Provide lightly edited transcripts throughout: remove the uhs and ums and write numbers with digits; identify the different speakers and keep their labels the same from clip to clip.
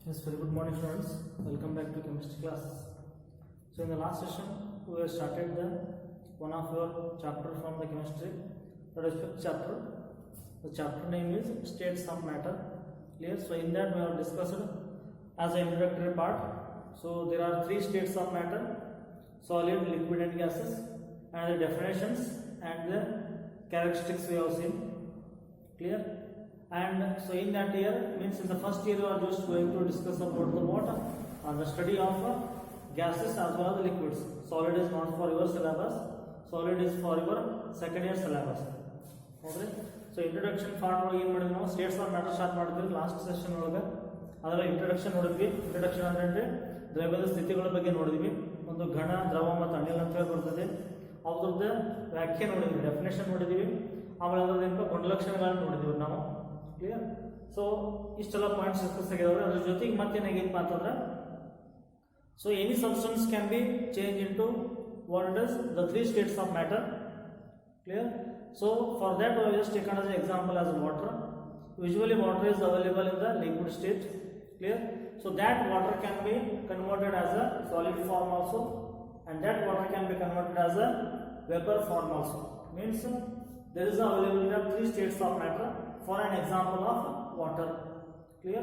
Speaker 1: Yes, very good morning students. Welcome back to chemistry class. So in the last session we have started the one of your chapter from the chemistry, that is fifth chapter. The chapter name is states of matter. Clear? So in that we have discussed as an introductory part. So there are three states of matter: solid, liquid and gases, and the definitions and the characteristics we have seen. Clear? And so in that year, means in the first year you are just going to discuss about the water and the study of gases as well as liquids. Solid is not for your syllabus, solid is for your second year syllabus. Okay? So introduction part ಒಳಗೆ ಏನು ಮಾಡಿದ್ವಿ ನಾವು States of matter start ಮಾಡಿದ್ವಿ last session ಒಳಗೆ. ಅದರ introduction ನೋಡಿದ್ವಿ. Introduction ಅಂದ್ರೆ ದ್ರವ್ಯದ ಸ್ಥಿತಿಗಳ ಬಗ್ಗೆ ನೋಡಿದ್ವಿ. ಒಂದು ಘನ, ದ್ರವ ಮತ್ತು ಅನಿಲ ಅಂತ ಹೇಳಿ ಬರ್ತದೆ. ಅದ್ರದ್ದು ವ್ಯಾಖ್ಯೆ ನೋಡಿದ್ವಿ, ಡೆಫಿನೇಷನ್ ನೋಡಿದ್ವಿ. ಆಮೇಲೆ ಅದರಿಂದ ಗುಣಲಕ್ಷಣಗಳನ್ನು ನೋಡಿದ್ವಿ ನಾವು. ಕ್ಲಿಯರ್? ಸೊ ಇಷ್ಟೆಲ್ಲ ಪಾಯಿಂಟ್ಸ್ ಡಿಸ್ಕಸ್ ಆಗಿದಾವೆ. ಅದ್ರ ಜೊತೆಗೆ ಮತ್ತೇನಾಗೈತಪ್ಪ ಅಂತಂದ್ರೆ so any substance can be change into what it is the three states of matter. Clear? So for that we have just taken as an example as water. Usually water is available in the liquid state. Clear? So that water can be converted as a solid form also, and that water can be converted as a vapor form also. Means there is availability of three states of matter. For an example of water. Clear?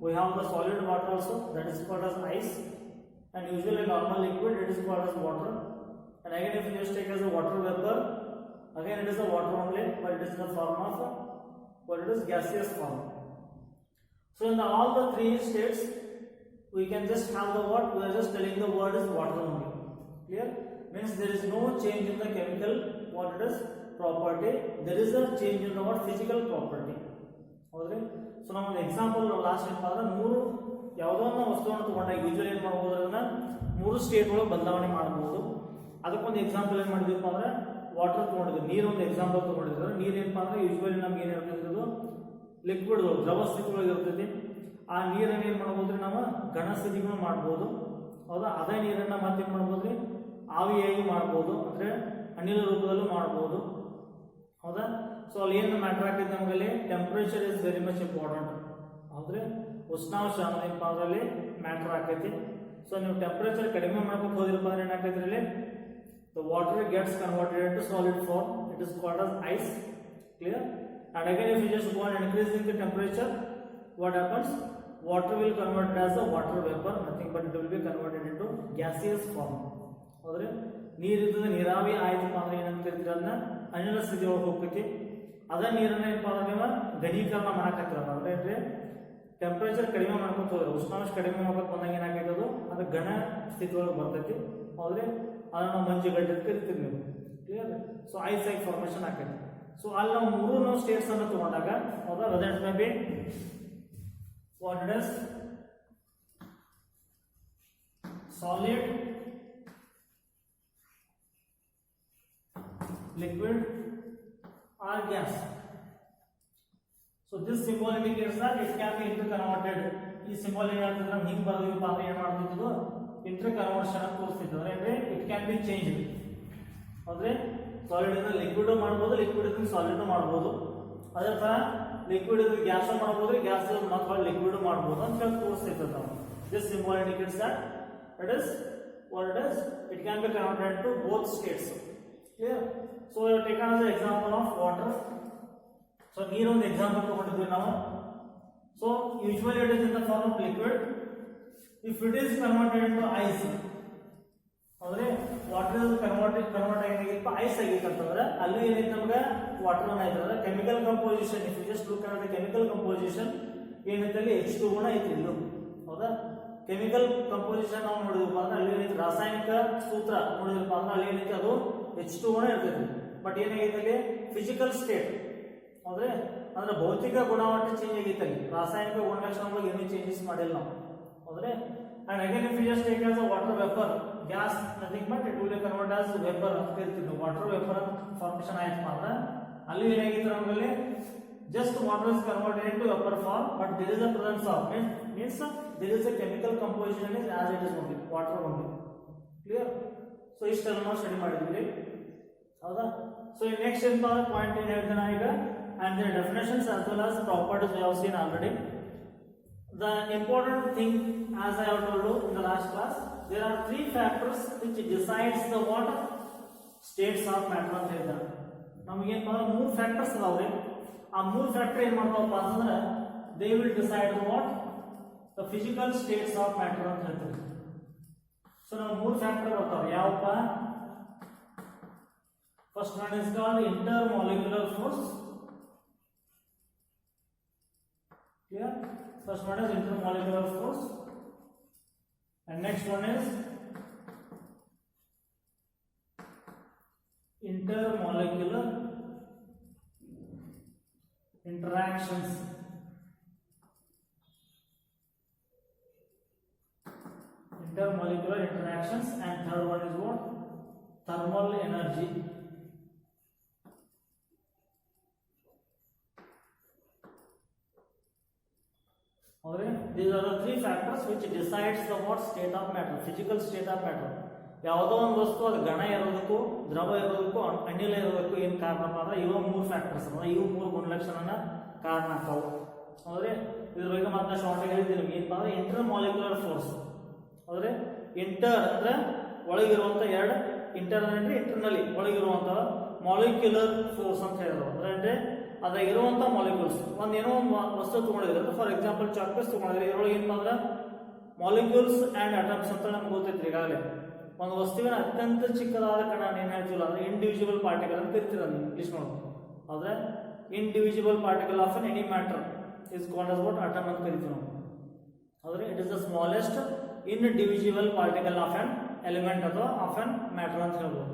Speaker 1: We have the solid water also, that is called as ice, and usually normal liquid it is called as water. And again if you just take as a water vapor, again it is a water only, but it is in the form of what it is gaseous form. So in all the three states we can just have the what we are just telling the word is water only. Clear? Means there is no change in the chemical what it is property, there is a change in the what physical property. Okay? So now ಒಂದು example last ಏನಪ್ಪ ಅಂದ್ರೆ ಮೂರು ಯಾವುದೋ ಒಂದು ವಸ್ತುವನ್ನು ತಗೊಂಡಾಗ usually ಏನು ಮಾಡ್ಬೋದು ಅದನ್ನ ಮೂರು ಸ್ಟೇಟ್ ಒಳಗೆ ಬದಲಾವಣೆ ಮಾಡಬಹುದು. ಅದಕ್ಕೊಂದು ಎಕ್ಸಾಂಪಲ್ ಏನು ಮಾಡಿದ್ವಿಪ್ಪ ಅಂದ್ರೆ ವಾಟರ್ ತಗೊಂಡಿದ್ವಿ, ನೀರು ಒಂದು ಎಕ್ಸಾಂಪಲ್ ತಗೊಂಡಿದ್ರು. ನೀರು ಏನಪ್ಪ ಅಂದ್ರೆ ಯೂಶುವಲಿ ನಮ್ಗೆ ಏನು ಇರ್ತದೆ ಲಿಕ್ವಿಡ್ ದ್ರವ ಸ್ಥಿತಿ ಒಳಗೆ ಇರ್ತೈತಿ. ಆ ನೀರನ್ನು ಏನು ಮಾಡ್ಬೋದ್ರಿ ನಾವು ಘನ ಸ್ಥಿತಿಗಳು ಮಾಡ್ಬೋದು. ಹೌದಾ? ಅದೇ ನೀರನ್ನ ಮತ್ತೆ ಏನು ಮಾಡ್ಬೋದ್ರಿ ಆವಿಯಾಗಿ ಮಾಡ್ಬೋದು, ಅಂದ್ರೆ ಅನಿಲ ರೂಪದಲ್ಲೂ ಮಾಡ್ಬೋದು. ಹೌದಾ? ಸೊ ಅಲ್ಲಿ ಏನು ಮ್ಯಾಟರ್ ಆಗ್ತೈತೆ ನಮಗಲ್ಲಿ temperature is very much important. ಹೌದ್ರಿ? ಉಷ್ಣಾಂಶ ಏನಪ್ಪ ಅದರಲ್ಲಿ ಮ್ಯಾಟರ್ ಆಗ್ತೈತಿ. ಸೊ ನೀವು ಟೆಂಪರೇಚರ್ ಕಡಿಮೆ ಮಾಡ್ಕೊಂಡು ಹೋದಿರಪ್ಪ ಅಂದ್ರೆ ಏನಾಗ್ತೈತಿ ಅಲ್ಲಿ the water gets converted into solid form. It is called as ice. Clear? And again if you just go on increasing the temperature, what happens? Water will convert as a water vapor, nothing but it will be converted into gaseous form. ಹೌದ್ರಿ? ನೀರಿದ್ದದ ನೀರಾವಿ ಆಯ್ತಪ್ಪ ಅಂದ್ರೆ ಏನಂತ ಕರಿತೀರ ಅದನ್ನ ಅನಿಲ ಸ್ಥಿತಿ ಒಳಗೆ ಹೋಗ್ತೈತಿ. ಅದ ನೀರನ್ನ ಏನಪ್ಪ ಅಂದ್ರೆ ನೀವು ಘನೀಕರಣ ಮಾಡಕತ್ತಿರ ಅಂದ್ರೆ ಟೆಂಪರೇಚರ್ ಕಡಿಮೆ ಮಾಡ್ಕೊಂತ ಹೋದ್ರೆ ಉಷ್ಣಾಂಶ ಕಡಿಮೆ ಮಾಡ್ಕೊಂಡು ಬಂದಾಗ ಏನಾಗೈತೆ ಅದು ಘನ ಸ್ಥಿತಿ ಒಳಗೆ ಬರ್ತೈತಿ. ಹೌದ್ರಿ? ಅದನ್ನು ಮಂಜುಗಡ್ಡೆ ಕರಿತೀವಿ ನೀವು. ಕ್ಲಿಯರ್? ಸೊ ಐಸ್ ಆಗಿ ಫಾರ್ಮೇಷನ್ ಆಗ್ತೈತಿ. ಸೊ ಅಲ್ಲಿ ನಾವು ಮೂರು ಸ್ಟೇಟ್ಸ್ ಅನ್ನು ತಗೊಂಡಾಗ ಹೌದಾ whether it may be what it is solid, liquid or gas. So this symbol indicates that it can be interconverted. ಈ ಸಿಂಬಲ್ ಏನು ಹೇಳ್ತಿದ್ರೆ ನಾವು ಹಿಂಗೆ ಬರ್ದಿವಪ್ಪ ಅಂದ್ರೆ ಏನು ಮಾಡ್ತಿದ್ದು ಇಂಟರ್ ಕನ್ವರ್ಷನ್ ಅಂತ ತೋರಿಸ್ತಿದ್ದು. ಅಂದ್ರೆ ಇಟ್ ಕ್ಯಾನ್ ಬಿ ಚೇಂಜ್. ಅಂದ್ರೆ ಸಾಲಿಡ್ ಇಂದ ಲಿಕ್ವಿಡ್ ಮಾಡ್ಬೋದು, ಲಿಕ್ವಿಡ್ ಇಂದ ಸಾಲಿಡ್ ಮಾಡ್ಬೋದು. ಅದೇ ತರ ಲಿಕ್ವಿಡ್ ಇಂದ ಗ್ಯಾಸ್ ಮಾಡ್ಬೋದು, ಗ್ಯಾಸ್ ಮತ್ತೆ ಲಿಕ್ವಿಡ್ ಮಾಡ್ಬೋದು ಅಂತ ಹೇಳಿ ತೋರಿಸ್ತಿತ್ತು ನಾವು. This symbol indicates that it is what it is, it can be converted to both states. Clear? So we have taken as an example of water. So ನೀರು ಒಂದು example ತಗೊಂಡಿದ್ವಿ ನಾವು. So usually it is in the form of liquid. If it is converted into ice, ಅಂದ್ರೆ water convert ಆಗಿಪ್ಪ ice ಆಗಿತ್ತು ಅಂತಂದ್ರೆ ಅಲ್ಲಿ ಏನೈತೆ ನಮ್ಗೆ ವಾಟರ್ ಐತಂದ್ರೆ chemical composition if you just look at the chemical composition ಏನೈತೆ ಅಲ್ಲಿ H2O ಐತಿ ಇದು. ಹೌದಾ? ಕೆಮಿಕಲ್ ಕಂಪೋಸಿಷನ್ ನಾವು ನೋಡಿದ್ವಿ ಅಂದ್ರೆ ಅಲ್ಲಿ ಏನೈತಿ ರಾಸಾಯನಿಕ ಸೂತ್ರ ನೋಡಿದ್ರಪ್ಪ ಅಂದ್ರೆ ಅಲ್ಲಿ ಏನೈತಿ ಅದು H2O ಇರ್ತೈತಿ. ಬಟ್ ಏನಾಗೈತೆ ಅಲ್ಲಿ ಫಿಸಿಕಲ್ ಸ್ಟೇಟ್ ಹೌದ್ರೆ ಅಂದ್ರೆ ಭೌತಿಕ ಗುಣಮಟ್ಟ ಚೇಂಜ್ ಆಗೈತೆ ಅಲ್ಲಿ. ರಾಸಾಯನಿಕ ಗುಣಲಕ್ಷಣಗಳು ಏನೂ ಚೇಂಜಸ್ ಮಾಡಿಲ್ಲ ನಾವು. ಹೌದ್ರೆ? And again if you just take as a water vapour gas nothing but it will convert as vapour ಅಂತ ಕರಿತೀವಿ. ವಾಟರ್ ವೇಪರ್ ಫಾರ್ಮೇಷನ್ ಆಯ್ತು ಅಂದ್ರೆ ಅಲ್ಲಿ ಏನಾಗೈತೆ ನಮ್ಮಲ್ಲಿ just water is converted into vapor form, but there is a presence of means there is a chemical composition is as it is only water only. Clear? So ಇಷ್ಟೆಲ್ಲ ನಾವು study ಮಾಡಿದ್ವಿ. ಹೌದಾ? So next ಏನಪ್ಪ point ಏನು ಹೇಳ್ತೇನೆ ಈಗ and their definitions as well as properties we have seen already. the important thing, as I have told you in the last class, there are three factors which decides the what states of matter ಅಂತ ಹೇಳಿದ್ದಾರೆ. ನಮಗೆ ಮೂರು factors ಅದಾವ್ರಿ. ಆ ಮೂರು factor ಏನ್ ಮಾಡ್ತಾವಪ್ಪ ಅಂತಂದ್ರೆ they will decide what the physical states of matter ಅಂತ ಹೇಳ್ತಾರೆ. ಸೊ ನಾವು ಮೂರು ಫ್ಯಾಕ್ಟರ್ ಬರ್ತಾವೆ. ಯಾವಪ್ಪ? First one is called intermolecular force. Clear? First one is intermolecular force, and next one is intermolecular interactions. Intermolecular interactions, and third one is what? Thermal energy. Okay, these are the three factors which decides the what state of matter, physical state of matter. ಯಾವುದೋ ಒಂದು ವಸ್ತು ಅದು ಘನ ಇರೋದಕ್ಕೂ ದ್ರವ ಇರೋದಕ್ಕೂ ಅನಿಲ ಇರೋದಕ್ಕೂ ಏನು ಕಾರಣ ಅಂದ್ರೆ ಇವು ಮೂರು ಫ್ಯಾಕ್ಟರ್ಸ್ ಅಂದ್ರೆ ಇವು ಮೂರು ಗುಣಲಕ್ಷಣನ ಕಾರಣ ಆಗ್ತಾವು. ಹೌದ್ರಿ, ಇದ್ರ ಬಗ್ಗೆ ಮತ್ತೆ ಶಾರ್ಟ್ ಆಗಿ ಹೇಳಿದ್ದೀನಿ. ಏನಪ್ಪ ಅಂದ್ರೆ ಇಂಟರ್ ಮಾಲಿಕ್ಯುಲರ್ ಫೋರ್ಸ್. ಹೌದ್ರಿ, ಇಂಟರ್ ಅಂದ್ರೆ ಒಳಗಿರುವಂತ ಎರಡು, ಇಂಟರ್ ಅಂದ್ರೆ ಇಂಟರ್ನಲಿ ಒಳಗಿರುವಂತ ಮಾಲಿಕ್ಯುಲರ್ ಫೋರ್ಸ್ ಅಂತ ಹೇಳಿದ್ರು. ಅಂದ್ರೆ ಅದಾಗಿರುವಂತ ಮಾಲಿಕ್ಯೂಲ್ಸ್ ಒಂದ್ ಏನೋ ಒಂದು ವಸ್ತು ತಗೊಂಡಿದ್ರೆ, ಫಾರ್ ಎಕ್ಸಾಂಪಲ್ ಚಾಕ್ಲೇಟ್ಸ್ ತಗೊಂಡಿದ್ರೆ ಇದ್ರೊಳಗೆ ಏನಪ್ಪ ಅಂದ್ರೆ ಮಾಲಿಕ್ಯೂಲ್ಸ್ ಅಂಡ್ ಅಟಮ್ಸ್ ಅಂತ ನಮ್ಗೆ ಗೊತ್ತೈತ್ರಿ. ಈಗಾಗಲೇ ಒಂದು ವಸ್ತುವಿನ ಅತ್ಯಂತ ಚಿಕ್ಕದಾದ ಕಣ ಏನ್ ಹೇಳ್ತೀವಲ್ಲ ಅಂದ್ರೆ ಇಂಡಿವಿಜುವಲ್ ಪಾರ್ಟಿಕಲ್ ಅಂತ ಕರಿತೀರ ನೀವು ಇಂಗ್ಲಿಷ್ ನೋಡು. ಆದ್ರೆ individual particle of an any matter is called us what atom ಅಂತ ಕರಿತೀವಿ ನಾವು. ಆದ್ರೆ it is the smallest individual particle of an element ಅಥವಾ ಆಫ್ ಅನ್ ಮ್ಯಾಟರ್ ಅಂತ ಹೇಳ್ಬೋದು.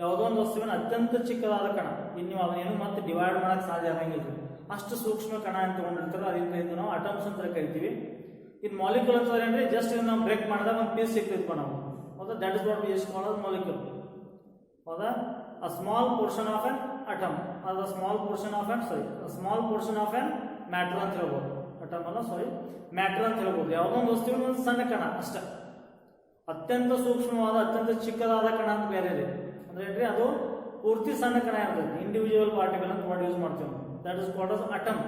Speaker 1: ಯಾವುದೋ ಒಂದು ವಸ್ತುವಿನ ಅತ್ಯಂತ ಚಿಕ್ಕದಾದ ಕಣ, ಇನ್ನು ಅದನ್ನೇನು ಮತ್ತೆ ಡಿವೈಡ್ ಮಾಡಕ್ ಸಾಧ್ಯ ಆಗಂಗಿಲ್ಲ, ಅಷ್ಟು ಸೂಕ್ಷ್ಮ ಕಣ ಅಂತ ತಗೊಂಡಿರ್ತಾರೆ. ಅದರಿಂದ ನಾವು ಅಟಮ್ಸ್ ಅಂತ ಕರಿತೀವಿ. ಇದು ಮಾಲಿಕ್ಯೂಲ್ ಅಂತ ಅಂದ್ರೆ ಜಸ್ಟ್ ನಾವು ಬ್ರೇಕ್ ಮಾಡಿದಾಗ ಒಂದು ಪೀಸ್ ಸಿಗ್ತಿದ್ಪ ನಾವು. ಹೌದಾ, that is what we use called molecule. ಹೌದಾ, a small portion of an atom or the small portion of an small portion of an matter ಅಂತ ಹೇಳ್ಬೋದು. ಅಟಮ್ ಅಲ್ಲ, ಸಾರಿ, ಮ್ಯಾಟರ್ ಅಂತ ಹೇಳ್ಬೋದು. ಯಾವುದೋ ಒಂದು ವಸ್ತುವಿನ ಒಂದು ಸಣ್ಣ ಕಣ ಅಷ್ಟೇ, ಅತ್ಯಂತ ಸೂಕ್ಷ್ಮವಾದ ಅತ್ಯಂತ ಚಿಕ್ಕದಾದ ಕಣ ಅಂತ ಬೇರೆ ಇದೆ. ಅಂದ್ರೆ ಏನ್ರಿ, ಅದು ಪೂರ್ತಿ ಸಣ್ಣ ಕಣ ಇರ್ತದೆ, ಇಂಡಿವಿಜುವಲ್ ಪಾರ್ಟಿಕಲ್ ಅಂತ ವರ್ಡ್ ಯೂಸ್ ಮಾಡ್ತೀವಿ ನಾವು. That is called as atom.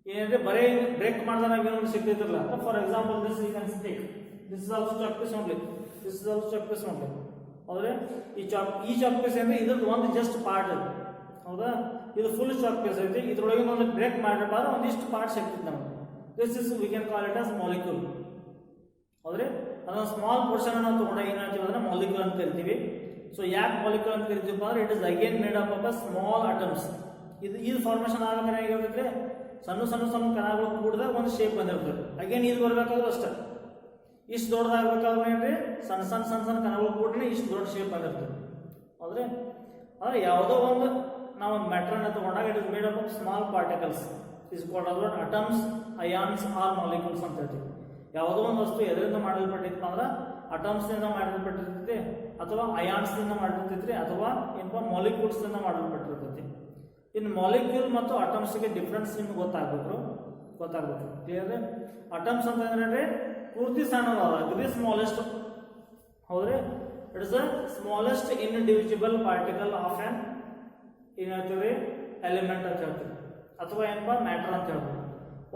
Speaker 1: ಏನಂದ್ರೆ ಬರೀ ಬ್ರೇಕ್ ಮಾಡಿದಾಗ ಏನೊಂದು ಸಿಗ್ತಿರಲ್ಲ. For example this you can take, this is also chalk piece only, this is also chalk piece only. ಹೌದ್ರೆ, ಈ ಚಾಕ್ ಪೀಸ್ ಅಂದ್ರೆ ಇದ್ರದ್ದು ಒಂದು ಜಸ್ಟ್ ಪಾರ್ಟ್ ಅದು. ಹೌದಾ, ಇದು ಫುಲ್ ಚಾಕ್ ಪೀಸ್ ಐತಿ. ಇದ್ರೊಳಗೆ ಒಂದು ಬ್ರೇಕ್ ಮಾಡಿದ್ರೆ ಒಂದಿಷ್ಟು ಪಾರ್ಟ್ಸ್ ಸಿಗ್ತದೆ ನಮಗೆ. This is we can call it as molecule. ಹೌದ್ರಿ, ಅದೊಂದು ಸ್ಮಾಲ್ ಪೋರ್ಷನ್ ನಾವು ತಗೊಂಡಾಗ ಏನ್ ಹೇಳ್ತೀವಿ ಅಂದ್ರೆ ಮಾಲಿಕ್ಯೂಲ್ ಅಂತ ಕರಿತೀವಿ. ಸೊ ಯಾಕೆ ಮಾಲಿಕ್ಯೂಲ್ ಅಂತ ಕರಿತೀವಿ ಅಂದ್ರೆ it is again made up of small atoms. ಇದು ಫಾರ್ಮೇಶನ್ ಆಗಬೇಕಾದ್ರೆ ಹೇಗಿರ್ತೈತೆ, ಸಣ್ಣ ಸಣ್ಣ ಸಣ್ಣ ಕಣಗಳು ಕೂಡಿದಾಗ ಒಂದು ಶೇಪ್ ಬಂದಿರ್ತದೆ. ಅಗೇನ್ ಇದು ಬರ್ಬೇಕಾದ್ರೂ ಅಷ್ಟೇ, ಇಷ್ಟು ದೊಡ್ಡದಾಗಬೇಕಾದ್ರೆ ಏನ್ರಿ, ಸಣ್ಣ ಸಣ್ಣ ಸಣ್ಣ ಸಣ್ಣ ಕಣಗಳು ಕೂಡ್ರೆ ಇಷ್ಟು ದೊಡ್ಡ ಶೇಪ್ ಬಂದಿರ್ತದೆ. ಹೌದ್ರಿ, ಅಂದ್ರೆ ಯಾವುದೋ ಒಂದು ನಾವು ಒಂದು ಮ್ಯಾಟರ್ ಅನ್ನ ತಗೊಂಡಾಗ it is made up of small particles is called us what atoms, ions R molecules ಅಂತ ಹೇಳ್ತೀವಿ. ಯಾವುದೋ ಒಂದು ವಸ್ತು ಎದರಿಂದ ಮಾಡಲ್ಪಟ್ಟಿತ್ತು ಅಂದ್ರೆ ಅಟಮ್ಸ್ ನಿಂದ ಮಾಡಲ್ಪಟ್ಟಿರ್ತೈತಿ, ಅಥವಾ ಅಯಾನ್ಸ್ ನಿಂದ ಮಾಡಿರ್ತೈತಿ, ಅಥವಾ ಏನಪ್ಪ ಮಾಲಿಕ್ಯೂಲ್ಸ್ ನಿಂದ ಮಾಡಲ್ಪಟ್ಟಿರ್ತೈತಿ. ಇನ್ನು ಮಾಲಿಕ್ಯೂಲ್ ಮತ್ತು ಅಟಮ್ಸ್ ಗೆ ಡಿಫ್ರೆನ್ಸ್ ನಿಮ್ಗೆ ಗೊತ್ತಾಗಬೇಕು. ಕ್ಲಿಯರ್? ಅಟಮ್ಸ್ ಅಂತ ಅಂದ್ರೆ ಪೂರ್ತಿ ಸಣ್ಣದಾದ, ವೆರಿ ಸ್ಮಾಲೆಸ್ಟ್. ಹೌದ್ರಿ, it is the smallest individual particle of on ಏನ್ ಹೇಳ್ತೀವಿ ಎಲಿಮೆಂಟ್ ಅಂತ ಹೇಳ್ತೀವಿ, ಅಥವಾ ಏನಪ್ಪ ಮ್ಯಾಟರ್ ಅಂತ ಹೇಳ್ಬೋದು.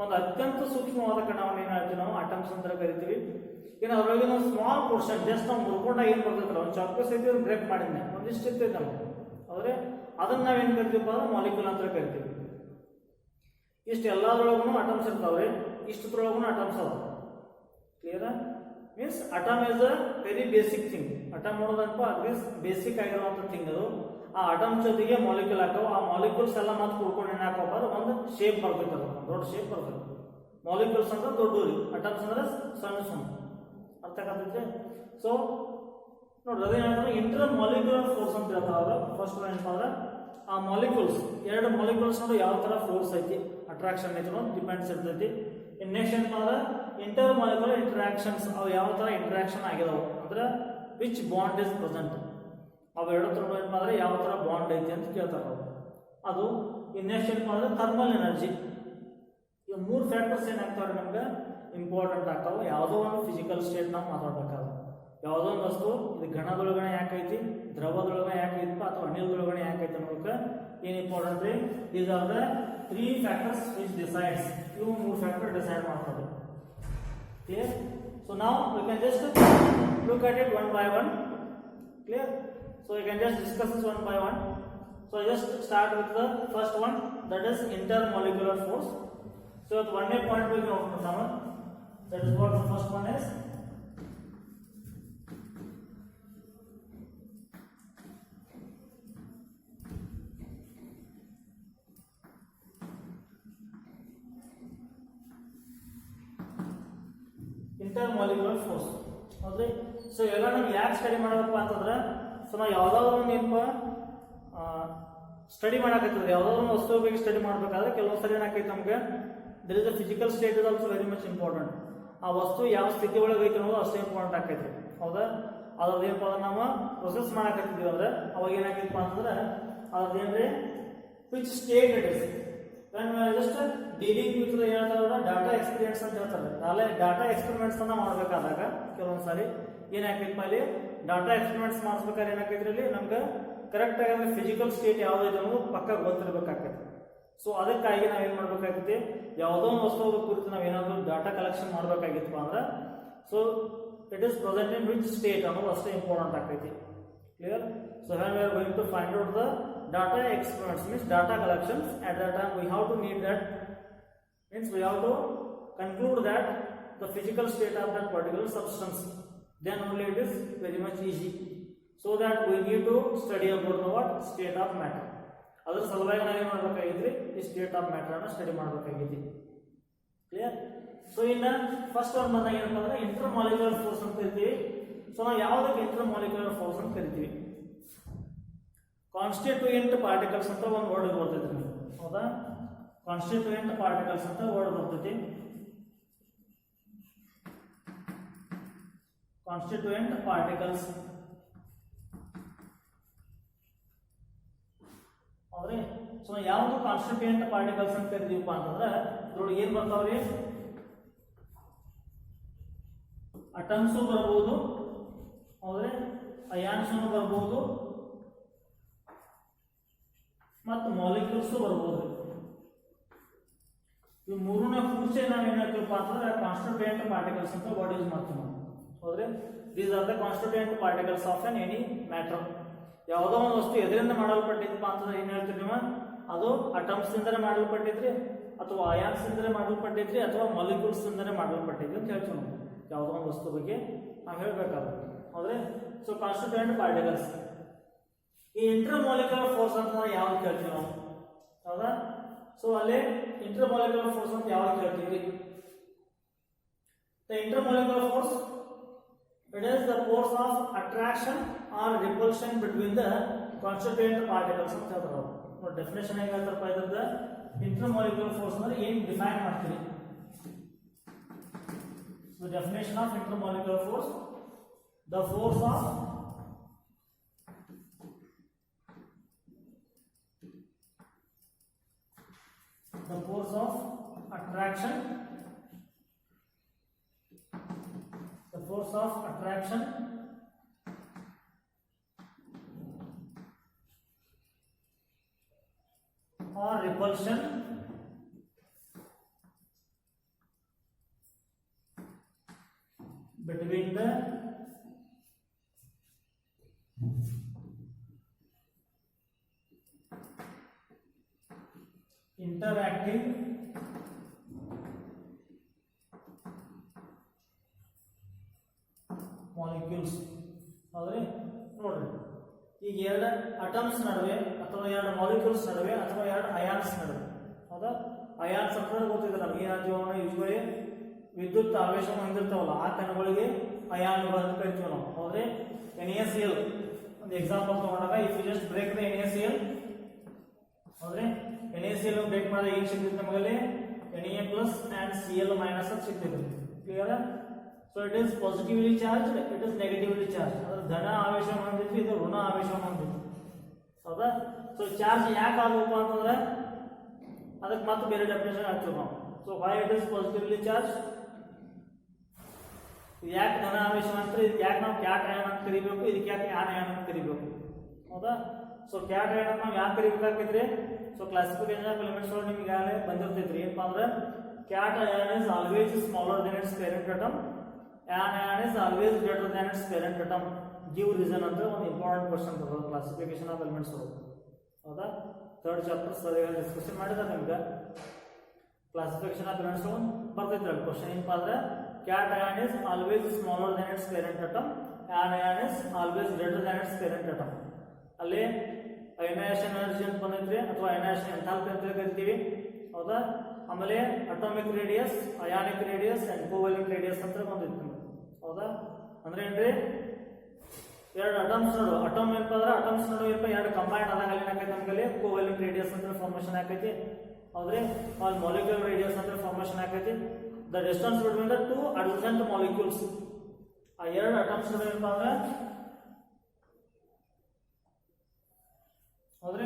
Speaker 1: ಒಂದು ಅತ್ಯಂತ ಸೂಕ್ಷ್ಮವಾದ ಕಣವನ್ನು ಏನ್ ಹೇಳ್ತೀವಿ ನಾವು ಅಟಮ್ಸ್ ಅಂತ ಕರಿತೀವಿ. ಇನ್ನು ಅದ್ರೊಳಗೆ ನಾವು ಸ್ಮಾಲ್ ಪೋರ್ಷನ್ ಜಸ್ಟ್ ನಾವು ಮುರ್ಕೊಂಡಾಗ ಏನ್ ಬರ್ತೈತ್ರ, ಒಂದು ಚಾಕ್ಲೇಟ್ ಐತಿ ಬ್ರೇಕ್ ಮಾಡಿದ್ನೆ ಒಂದಿಷ್ಟು ಇರ್ತೈತೆ ನಮ್ಗೆ. ಹೌದ್ರೆ, ಅದನ್ನ ನಾವೇನ್ ಕರಿತೀವಪ್ಪ ಅಂದ್ರೆ ಮಾಲಿಕ್ಯೂಲ್ ಅಂತ ಕರಿತೀವಿ. ಇಷ್ಟು ಎಲ್ಲದ್ರೊಳಗೂ ಅಟಮ್ಸ್ ಇರ್ತಾವ್ರಿ, ಇಷ್ಟದ್ರೊಳಗೂ ಅಟಮ್ಸ್ ಅವ. Clear? Means atom is a very basic thing. Atom ನೋಡೋದಪ್ಪ ಅಗ್ರಿ ಬೇಸಿಕ್ ಆಗಿರುವಂತ ಥಿಂಗ್ ಅದು. ಆ ಅಟಮ್ ಜೊತೆಗೆ ಮಾಲಿಕ್ಯೂಲ್ ಹಾಕವು. ಆ ಮಾಲಿಕ್ಯೂಲ್ಸ್ ಎಲ್ಲ ಮತ್ತೆ ಕೂಡ್ಕೊಂಡು ಏನ್ ಹಾಕಪ್ಪ ಅಂದ್ರೆ ಒಂದು ಶೇಪ್ ಬರ್ತೈತೆ, ಅದು ದೊಡ್ಡ ಶೇಪ್ ಬರ್ತೈತೆ. ಮಾಲಿಕ್ಯೂಲ್ಸ್ ಅಂದ್ರೆ ದೊಡ್ಡವ್ರಿ, ಅಟಮ್ಸ್ ಅಂದ್ರೆ ಸಣ್ಣ ಸಣ್ಣ. ಅರ್ಥ ಆಗತೈತೆ? ಸೊ ನೋಡ್ರಿ, ಅದೇನಂದ್ರೆ ಇಂಟರ್ ಮಾಲಿಕ್ಯುಲರ್ ಫೋರ್ಸ್ ಅಂತ ಹೇಳ್ತಾವ್ರ. ಫಸ್ಟ್ ಏನಪ್ಪ ಅಂದ್ರೆ ಆ ಮಾಲಿಕ್ಯೂಲ್ಸ್, ಎರಡು ಮಾಲಿಕ್ಯೂಲ್ಸ್ ನೋಡಿ ಯಾವ ತರ ಫೋರ್ಸ್ ಐತಿ, ಅಟ್ರಾಕ್ಷನ್ ಐತಿ ಡಿಪೆಂಡ್ಸ್ ಇರ್ತೈತಿ. ನೆಕ್ಸ್ಟ್ ಏನಪ್ಪ ಅಂದ್ರೆ ಇಂಟರ್ ಮಾಲಿಕ್ಯುಲರ್ ಇಂಟರಾಕ್ಷನ್ಸ್, ಅವು ಯಾವ ತರ ಇಂಟರಾಕ್ಷನ್ ಆಗಿದಾವ ಅಂದ್ರೆ ವಿಚ್ ಬಾಂಡ್ ಇಸ್ ಪ್ರೆಸೆಂಟ್, ಅವು ಎರಡು ತರ ಏನಪ್ಪ ಅಂದ್ರೆ ಯಾವ ತರ ಬಾಂಡ್ ಐತಿ ಅಂತ ಕೇಳ್ತಾರ ಅವರು. ಅದು ನೆಕ್ಸ್ಟ್ ಏನಪ್ಪ ಅಂದ್ರೆ ಥರ್ಮಲ್ ಎನರ್ಜಿ. ಈ ಮೂರು ಫ್ಯಾಕ್ಟರ್ಸ್ ಏನಾಗ್ತಾವ್ರೆ ನಮ್ಗೆ ಇಂಪಾರ್ಟೆಂಟ್ ಆಗ್ತಾವ. ಯಾವುದೋ ಒಂದು ಫಿಸಿಕಲ್ ಸ್ಟೇಟ್ ನಾವು ಮಾತಾಡ್ಬೇಕಾದ್ರೆ, ಯಾವುದೋ ಒಂದು ವಸ್ತು ಇದು ಘನದೊಳಗಡೆ ಯಾಕೈತಿ, ದ್ರವದೊಳಗಡೆ ಯಾಕೈತಿ, ಅಥವಾ ಅನಿಲದೊಳಗಡೆ ಯಾಕೈತಿ ಅನ್ನೋದಕ್ಕೆ ಏನ್ ಇಂಪಾರ್ಟೆಂಟ್ ರೀ, these are the 3 factors which decides. ಇವು 3 ಫ್ಯಾಕ್ಟರ್ ಡಿಸೈಡ್ ಮಾಡ್ತಾರೆ. Clear? So now we can just look at it one by one. Clear? So we can just discuss this one by one. So just start with the first one, that is intermolecular force. So at one point we can now, that is what the first one is. Intermolecular force ಹೌದ್ರಿ. So ಇವಾಗ ನಾವು ಯಾಕೆ study ಮಾಡಬೇಕಪ್ಪ ಅಂತಂದ್ರೆ, so ನಾವು ಯಾವುದಾದ್ರು ಒಂದು ಏನಪ್ಪ ಸ್ಟಡಿ ಮಾಡಕತ್ತಿದ್ರೆ, ಯಾವುದಾದ್ರು ಒಂದು ವಸ್ತು ಬಗ್ಗೆ ಸ್ಟಡಿ ಮಾಡಬೇಕಾದ್ರೆ ಕೆಲವೊಂದು ಸರಿ ಏನಾಕೈತೆ ನಮಗೆ, there is a physical state is also very much important. ಆ ವಸ್ತು ಯಾವ ಸ್ಥಿತಿ ಒಳಗೆ ಐತೆ ಅನ್ನೋದು ಅಷ್ಟೇ ಇಂಪಾರ್ಟೆಂಟ್ ಆಕೈತಿ. ಹೌದಾ? ಅದ್ರದ್ದು ಏನಪ್ಪ ಅಂದ್ರೆ ನಾವು ಪ್ರೊಸೆಸ್ ಮಾಡಕತ್ತಿದ್ದೀವಿ ಅಂದ್ರೆ ಅವಾಗ ಏನಾಕೈತಪ್ಪ ಅಂತಂದ್ರೆ ಅದ್ರದ್ದು ಏನ್ರಿ which state it is. Just dealing with ಹೇಳ್ತಾರ ಡಾಟಾ ಎಕ್ಸ್ಪೀರಿಯನ್ಸ್ ಅಂತ ಹೇಳ್ತಾರೆ. ಡಾಟಾ ಎಕ್ಸ್ಪೆರಿಮೆಂಟ್ಸ್ ಅನ್ನ ಮಾಡಬೇಕಾದಾಗ ಕೆಲವೊಂದ್ಸಾರಿ ಏನಾಕೈತಿ, ಅಲ್ಲಿ ಡಾಟಾ ಎಕ್ಸ್ಪೆರಿಮೆಂಟ್ಸ್ ಮಾಡಿಸ್ಬೇಕಾದ್ರೆ ಏನಾಕೈತ್ರಿ, ಅಲ್ಲಿ ನಮ್ಗೆ ಕರೆಕ್ಟ್ ಆಗಿ ಫಿಸಿಕಲ್ ಸ್ಟೇಟ್ ಯಾವ್ದೈತೆ ಅನ್ನೋದು ಪಕ್ಕ ಗೊತ್ತಿರ್ಬೇಕಾಗ್ತೈತಿ. ಸೊ ಅದಕ್ಕಾಗಿ ನಾವೇನ್ ಮಾಡ್ಬೇಕಾಗೈತಿ, ಯಾವುದೋ ಒಂದು ವಸ್ತು ಕುರಿತು ನಾವೇನಾದ್ರೂ ಡಾಟಾ ಕಲೆಕ್ಷನ್ ಮಾಡ್ಬೇಕಾಗಿತ್ತು ಅಂದ್ರೆ, so it is present in which state ಅನ್ನೋದು ಅಷ್ಟೇ ಇಂಪಾರ್ಟೆಂಟ್ ಆಗ್ತೈತಿ. Clear? So when we are going to find out the data experiments, means data collections, at that time we have to need that, means we have to conclude that the physical state of that particular substance, then only it is very much easy. So that we need to study about the what state of matter. ಅದರ ಸಲುವಾಗಿ ನಾವೇನು ಮಾಡಬೇಕಾಗಿದ್ರಿ, ಈ state of matter ಅನ್ನು study ಮಾಡಬೇಕಾಗಿದ್ರಿ. Clear? So ಇನ್ನು first one ಬಂದಾಗ ಏನಪ್ಪ ಅಂದ್ರೆ intermolecular force ಅಂತ ಕರಿತೀವಿ. ಸೊ ನಾವು ಯಾವುದಕ್ಕೆ ಇಂಟರ್ಮಾಲಿಕ್ಯುಲರ್ ಫೋರ್ಸ್ ಅಂತ ಕರಿತೀವಿ, ಕಾನ್ಸ್ಟಿಟ್ಯೂಯೆಂಟ್ ಪಾರ್ಟಿಕಲ್ಸ್ ಅಂತ ಒಂದು ವರ್ಡ್ ಬರ್ತೈತಿ ನಿಮಗೆ. ಹೌದಾ? ಕಾನ್ಸ್ಟಿಟ್ಯೂಯೆಂಟ್ ಪಾರ್ಟಿಕಲ್ಸ್ ಅಂತ ವರ್ಡ್ ಬರ್ತೈತಿ. ಕಾನ್ಸ್ಟಿಟ್ಯೂಯೆಂಟ್ ಪಾರ್ಟಿಕಲ್ಸ್ ಹೌದ್ರಿ. ಸೊ ಯಾವುದು ಕಾನ್ಸ್ಟಿಟ್ಯೂಯೆಂಟ್ ಪಾರ್ಟಿಕಲ್ಸ್ ಅಂತ ಕರಿತೀವಪ್ಪ ಅಂತಂದ್ರೆ ಇದ್ರೊಳಗೆ ಏನ್ ಬರ್ತಾವ್ರಿ, ಅಟಮ್ಸು ಬರ್ಬೋದು, ಹೌದ್ರಿ, ಅಯಾನ್ಸು ಬರ್ಬೋದು, ಮತ್ತು ಮಾಲಿಕ್ಯೂಲ್ಸ್ ಬರ್ಬೋದು. ಇವು ಮೂರನೇ ಕೂರ್ಚೆ ನಾವೇನ್ ಹೇಳ್ತೀವಪ್ಪ ಅಂತಂದ್ರೆ ಕಾನ್ಸ್ಟಿಟ್ಯೂಯೆಂಟ್ ಪಾರ್ಟಿಕಲ್ಸ್ ಅಂತ ವರ್ಡ್ ಯೂಸ್ ಮಾಡ್ತೀವಿ ನಾವು. ಹೌದ್ರಿ, these are the constituent particles of N any matter. ಯಾವುದೋ ಒಂದು ವಸ್ತು ಎದರಿಂದ ಮಾಡಲ್ಪಟ್ಟಿದ್ದಪ್ಪ ಅಂತಂದ್ರೆ ಏನ್ ಹೇಳ್ತೀವಿ ನೀವು, ಅದು ಅಟಮ್ಸ್ ಇಂದಲೇ ಮಾಡಲ್ಪಟ್ಟಿದ್ರಿ, ಅಥವಾ ಅಯಾನ್ಸ್ ಇಂದಲೇ ಮಾಡಲ್ಪಟ್ಟಿದ್ರಿ, ಅಥವಾ ಮಾಲಿಕ್ಯೂಲ್ಸ್ ಇಂದಲೇ ಮಾಡಲ್ಪಟ್ಟಿದ್ರಿ ಅಂತ ಹೇಳ್ತೀವಿ ನಾವು. ಯಾವುದೋ ಒಂದು ವಸ್ತು ಬಗ್ಗೆ ನಾವು ಹೇಳ್ಬೇಕಾದ್ರೆ. ಹೌದ್ರಿ. So constituent particles. ಈ ಇಂಟರ್ಮಾಲಿಕ್ಯುಲರ್ ಫೋರ್ಸ್ ಅಂತ ಯಾವ್ದು ಕೇಳ್ತೀವಿ ನಾವು? ಹೌದಾ? ಸೊ ಅಲ್ಲೇ ಇಂಟರ್ಮಾಲಿಕ್ಯುಲರ್ ಫೋರ್ಸ್ ಅಂತ ಯಾವ್ದು ಕೇಳ್ತೀವಿ? The intermolecular force, it is the force of attraction or repulsion between the constituent particles ಅಂತ ಹೇಳ್ತಾರೆ. ನೋಡಿ ಡೆಫಿನೇಷನ್ ಹೇಗೆ ಹೇಳ್ತಾರಪ್ಪ ಇದ್ರದ್ದು, ಇಂಟರ್ಮಾಲಿಕ್ಯುಲರ್ ಫೋರ್ಸ್ ಅಂದ್ರೆ ಏನು ಡಿಫೈನ್ ಮಾಡ್ತೀವಿ. The definition of intermolecular force, the force of attraction, the force of attraction or repulsion between the interacting molecules. ಹೌದ್ರಿ, ನೋಡ್ರಿ, ಈಗ ಎರಡು ಅಟಮ್ಸ್ ನಡುವೆ ಅಥವಾ ಎರಡು ಮಾಲಿಕ್ಯೂಲ್ಸ್ ನಡುವೆ ಅಥವಾ ಎರಡು ಅಯಾನ್ಸ್ ನಡುವೆ. ಹೌದಾ? ಅಯಾನ್ಸ್ ಅಂತ ಗೊತ್ತಿದೆ ನಮ್ಗೆ, ಏನಾಗ್ತೀವಿ ಯೂಶ್ವಲಿ ವಿದ್ಯುತ್ ಆವೇಶ ಹೊಂದಿರ್ತಾವಲ್ಲ ಆ ಕಣಗಳಿಗೆ ಅಯಾನ್ಗಳು ಅಂತ ಕರಿತೀವಿ ನಾವು. ಹೌದ್ರಿ, NaCl ಒಂದು ಎಕ್ಸಾಂಪಲ್ ತಗೊಂಡಾಗ, if you just break the NaCl, ಹೌದ್ರಿ, NaCl ಬ್ರೇಕ್ ಮಾಡಿದ್ರೆ ಏನು ಸಿಗ್ತೈತೆ ನಮಗಲ್ಲಿ, Na plus and Cl minus ಅಂತ ಸಿಗ್ತೈತೆ. Clear? So it is positively charge, it is negatively charge. ಅದ್ರ ಧನ ಆವೇಶ ಹೊಂದಿದ್ವಿ, ಇದು ಋಣ ಆವೇಶ ಹೊಂದಿದ್ವಿ. ಹೌದಾ? ಸೊ ಚಾರ್ಜ್ ಯಾಕೆ ಆಗಬೇಕು ಅಂತಂದ್ರೆ ಅದಕ್ಕೆ ಮತ್ತೆ ಬೇರೆ ಡೆಫಿನೇಷನ್ ಹಾಕ್ತೀವಿ ನಾವು. So why it is positively charge, ಯಾಕೆ ಧನ ಆವೇಶ ಅಂತ, ಇದಕ್ಕೆ ಯಾಕೆ ನಾವು ಕ್ಯಾಟ್ ಅಯಾನ್ ಅಂತ ಕರಿಬೇಕು, ಇದಕ್ಕೆ ಯಾಕೆ ಆನ್ ಅಯಾನ್ ಅಂತ ಕರಿಬೇಕು. ಹೌದಾ? ಸೊ ಕ್ಯಾಟ್ ಅಯಾನ್ ನಾವು ಯಾಕೆ ಕರಿಬೇಕಾಗಿದ್ರಿ? ಸೊ ಕ್ಲಾಸಿಫಿಕೇಶನ್ ಆಫ್ ಎಲಿಮೆಂಟ್ಸ್ ಒಳಗೆ ನಿಮ್ಗೆ ಈಗಾಗಲೇ ಬಂದಿರ್ತೈತ್ರಿ. ಏನಪ್ಪ ಅಂದ್ರೆ cat ion is always smaller than its parent atom, anion is always greater than its parent atom. Give reason ಅಂದ್ರೆ ಒಂದು ಇಂಪಾರ್ಟೆಂಟ್ ಕ್ವೆಶ್ಚನ್ ಬರೋದು ಕ್ಲಾಸಿಫಿಕೇಶನ್ ಆಫ್ ಎಲಿಮೆಂಟ್ಸ್ ಬರೋದು ಹೌದಾ. ಥರ್ಡ್ ಚಾಪ್ಟರ್ ಸರ್ ಡಿಸ್ಕಷನ್ ಮಾಡಿದ್ರೆ ನಿಮ್ಗೆ ಕ್ಲಾಸಿಫಿಕೇಶನ್ ಆಫ್ ಎಲಿಮೆಂಟ್ಸ್ ಬರ್ತೈತ್ರಲ್ಲ ಕ್ವಶನ್ ಏನಪ್ಪ ಅಂದ್ರೆ cat ion is always smaller than its parent atom, anion is always greater than its parent atom. ಅಲ್ಲಿ ಅಯನೈಸೇಷನ್ ಎನರ್ಜಿ ಅಂತ ಬಂದೈತ್ರಿ ಅಥವಾ ಅಯನೈಸೇಷನ್ ಎಂಥಾಲ್ಪಿ ಅಂತ ಕರಿತೀವಿ ಹೌದಾ. ಆಮೇಲೆ atomic radius, ionic radius and covalent radius ಅಂತ ಬಂದಿತ್ತು ಹೌದಾ. ಅಂದ್ರೆ ಏನ್ರಿ ಎರಡು ಅಟಮ್ಸ್ ನಡು ಅಟಮ್ ಏನಪ್ಪ ಅಂದ್ರೆ ಅಟಮ್ಸ್ ನಡು ಏನಪ್ಪ ಎರಡು ಕಂಬೈಂಡ್ ಆದಾಗ ಅಲ್ಲಿ ಏನಾಕೈತಿ ನಮ್ಗಲ್ಲಿ ಕೋವೆಲೆಂಟ್ ರೇಡಿಯಸ್ ಅಂತ ಫಾರ್ಮೇಷನ್ ಆಕೈತಿ ಹೌದ್ರಿ. ಅಲ್ಲಿ ಮಾಲಿಕ್ಯೂಲ್ ರೇಡಿಯಸ್ ಅಂತ ಫಾರ್ಮೇಷನ್ ಆಕೈತಿ. The distance between the two adjacent molecules ಆ ಎರಡು ಅಟಮ್ಸ್ ನಡು ಏನಪ್ಪ ಅಂದ್ರೆ ಹೌದ್ರಿ.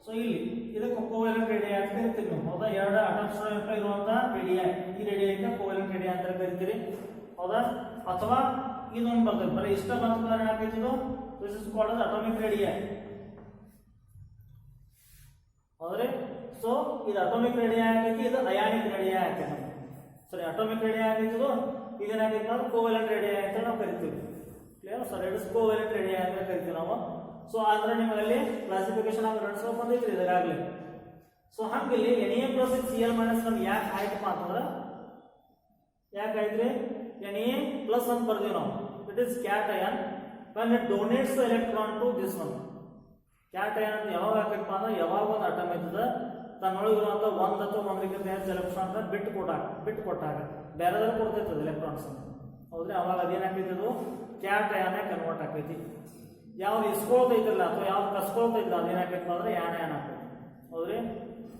Speaker 1: ಸೊ ಇಲ್ಲಿ ಇದಕ್ಕೆ ಕೋವೆಲೆಂಟ್ ರೇಡಿಯಾ ಅಂತ ಕರಿತೀವಿ ನಾವು ಹೌದಾ. ಎರಡು ಅಟಮ್ಸ್ ಏನಪ್ಪ ಇರುವಂತ ರೇಡಿಯಾ ಈ ರೇಡಿಯಾಕ್ಕೆ ಕೋವೆಲೆಂಟ್ ರೇಡಿಯಾ ಅಂತ ಕರಿತೀರಿ ಹೌದಾ. ಅಥವಾ ಇದೊಂದು ಬರ್ತದೆ ಬರೀ ಇಷ್ಟ ಬಂತ ಏನಾಗ್ತೈತಿ ದಿಸ್ ಇಸ್ ಕಾಲ್ಡ್ ಅಟಾಮಿಕ್ ರೇಡಿಯಾ ಹೌದ್ರಿ. ಸೊ ಇದು ಅಟಾಮಿಕ್ ರೇಡಿಯಾ ಆಗೈತಿ, ಇದು ಅಯಾನಿಕ್ ರೇಡಿಯಾ ಆಗೈತಿ. ಸರಿ ಅಟಾಮಿಕ್ ರೇಡಿಯಾ ಆಗೈತಿ, ಇದೇನಾಗೈತಿ ಅಂದ್ರೆ ಕೋವೆಲೆಂಟ್ ರೇಡಿಯಾ ಅಂತ ನಾವು ಕರಿತೀವಿ. Clear sir. It is covalent radii ಅಂತ ಕರಿತೀವಿ ನಾವು. ಸೊ ಅಂದ್ರೆ ನಿಮ್ಮಲ್ಲಿ ಕ್ಲಾಸಿಫಿಕೇಶನ್ ಆಫ್ ಎಲಿಮೆಂಟ್ಸ್ ಬಂದೈತ್ರಿ ಇದಾಗಲಿ. ಸೊ ಹಂಗಿಲ್ಲಿ Na ಪ್ಲಸ್ Cl ಮೈನಸ್ ನಮ್ಗೆ ಯಾಕೆ ಆಯ್ತಪ್ಪ ಅಂತಂದ್ರೆ ಯಾಕೆ ಆಯ್ತ್ರಿ Na ಪ್ಲಸ್ ಅಂತ ಬರ್ತೀವಿ ನಾವು. It is cat ion when it donates the electron to this one. Cat ion ಅಂತ ಯಾವಾಗ ಹಾಕಪ್ಪ ಅಂದ್ರೆ ಯಾವಾಗ ಒಂದು ಅಟಮ್ ಇರ್ತದ ತನ್ನೊಳಗಿರುವಂತ ಒಂದ್ ಅಥವಾ ಒಂದಕ್ಕಿಂತ ಹೆಚ್ಚು ಎಲೆಕ್ಟ್ರಾನ್ ಬಿಟ್ಟು ಕೊಟ್ಟಾಗ ಬೇರೆದಾಗ ಕೊಡ್ತೈತದ ಎಲೆಕ್ಟ್ರಾನ್ಸ್ ಹೌದ್ರಿ. ಅವಾಗ ಅದೇನಾಕೈತಿ ಕ್ಯಾಟ್ ಅಯಾನ್ ಕನ್ವರ್ಟ್ ಆಕೈತಿ. ಯಾವ್ದು ಇಸ್ಕೊಳ್ತೈತಿಲ್ಲ ಅಥವಾ ಯಾವ್ದು ಕಸ್ಕೊಳ್ತೈತಿಲ್ಲ ಅದೇನಾಕೈತಿ ಅಂದ್ರೆ ಯಾನ್ ಅಯಾನ್ ಆಕೈತಿ ಹೌದ್ರಿ.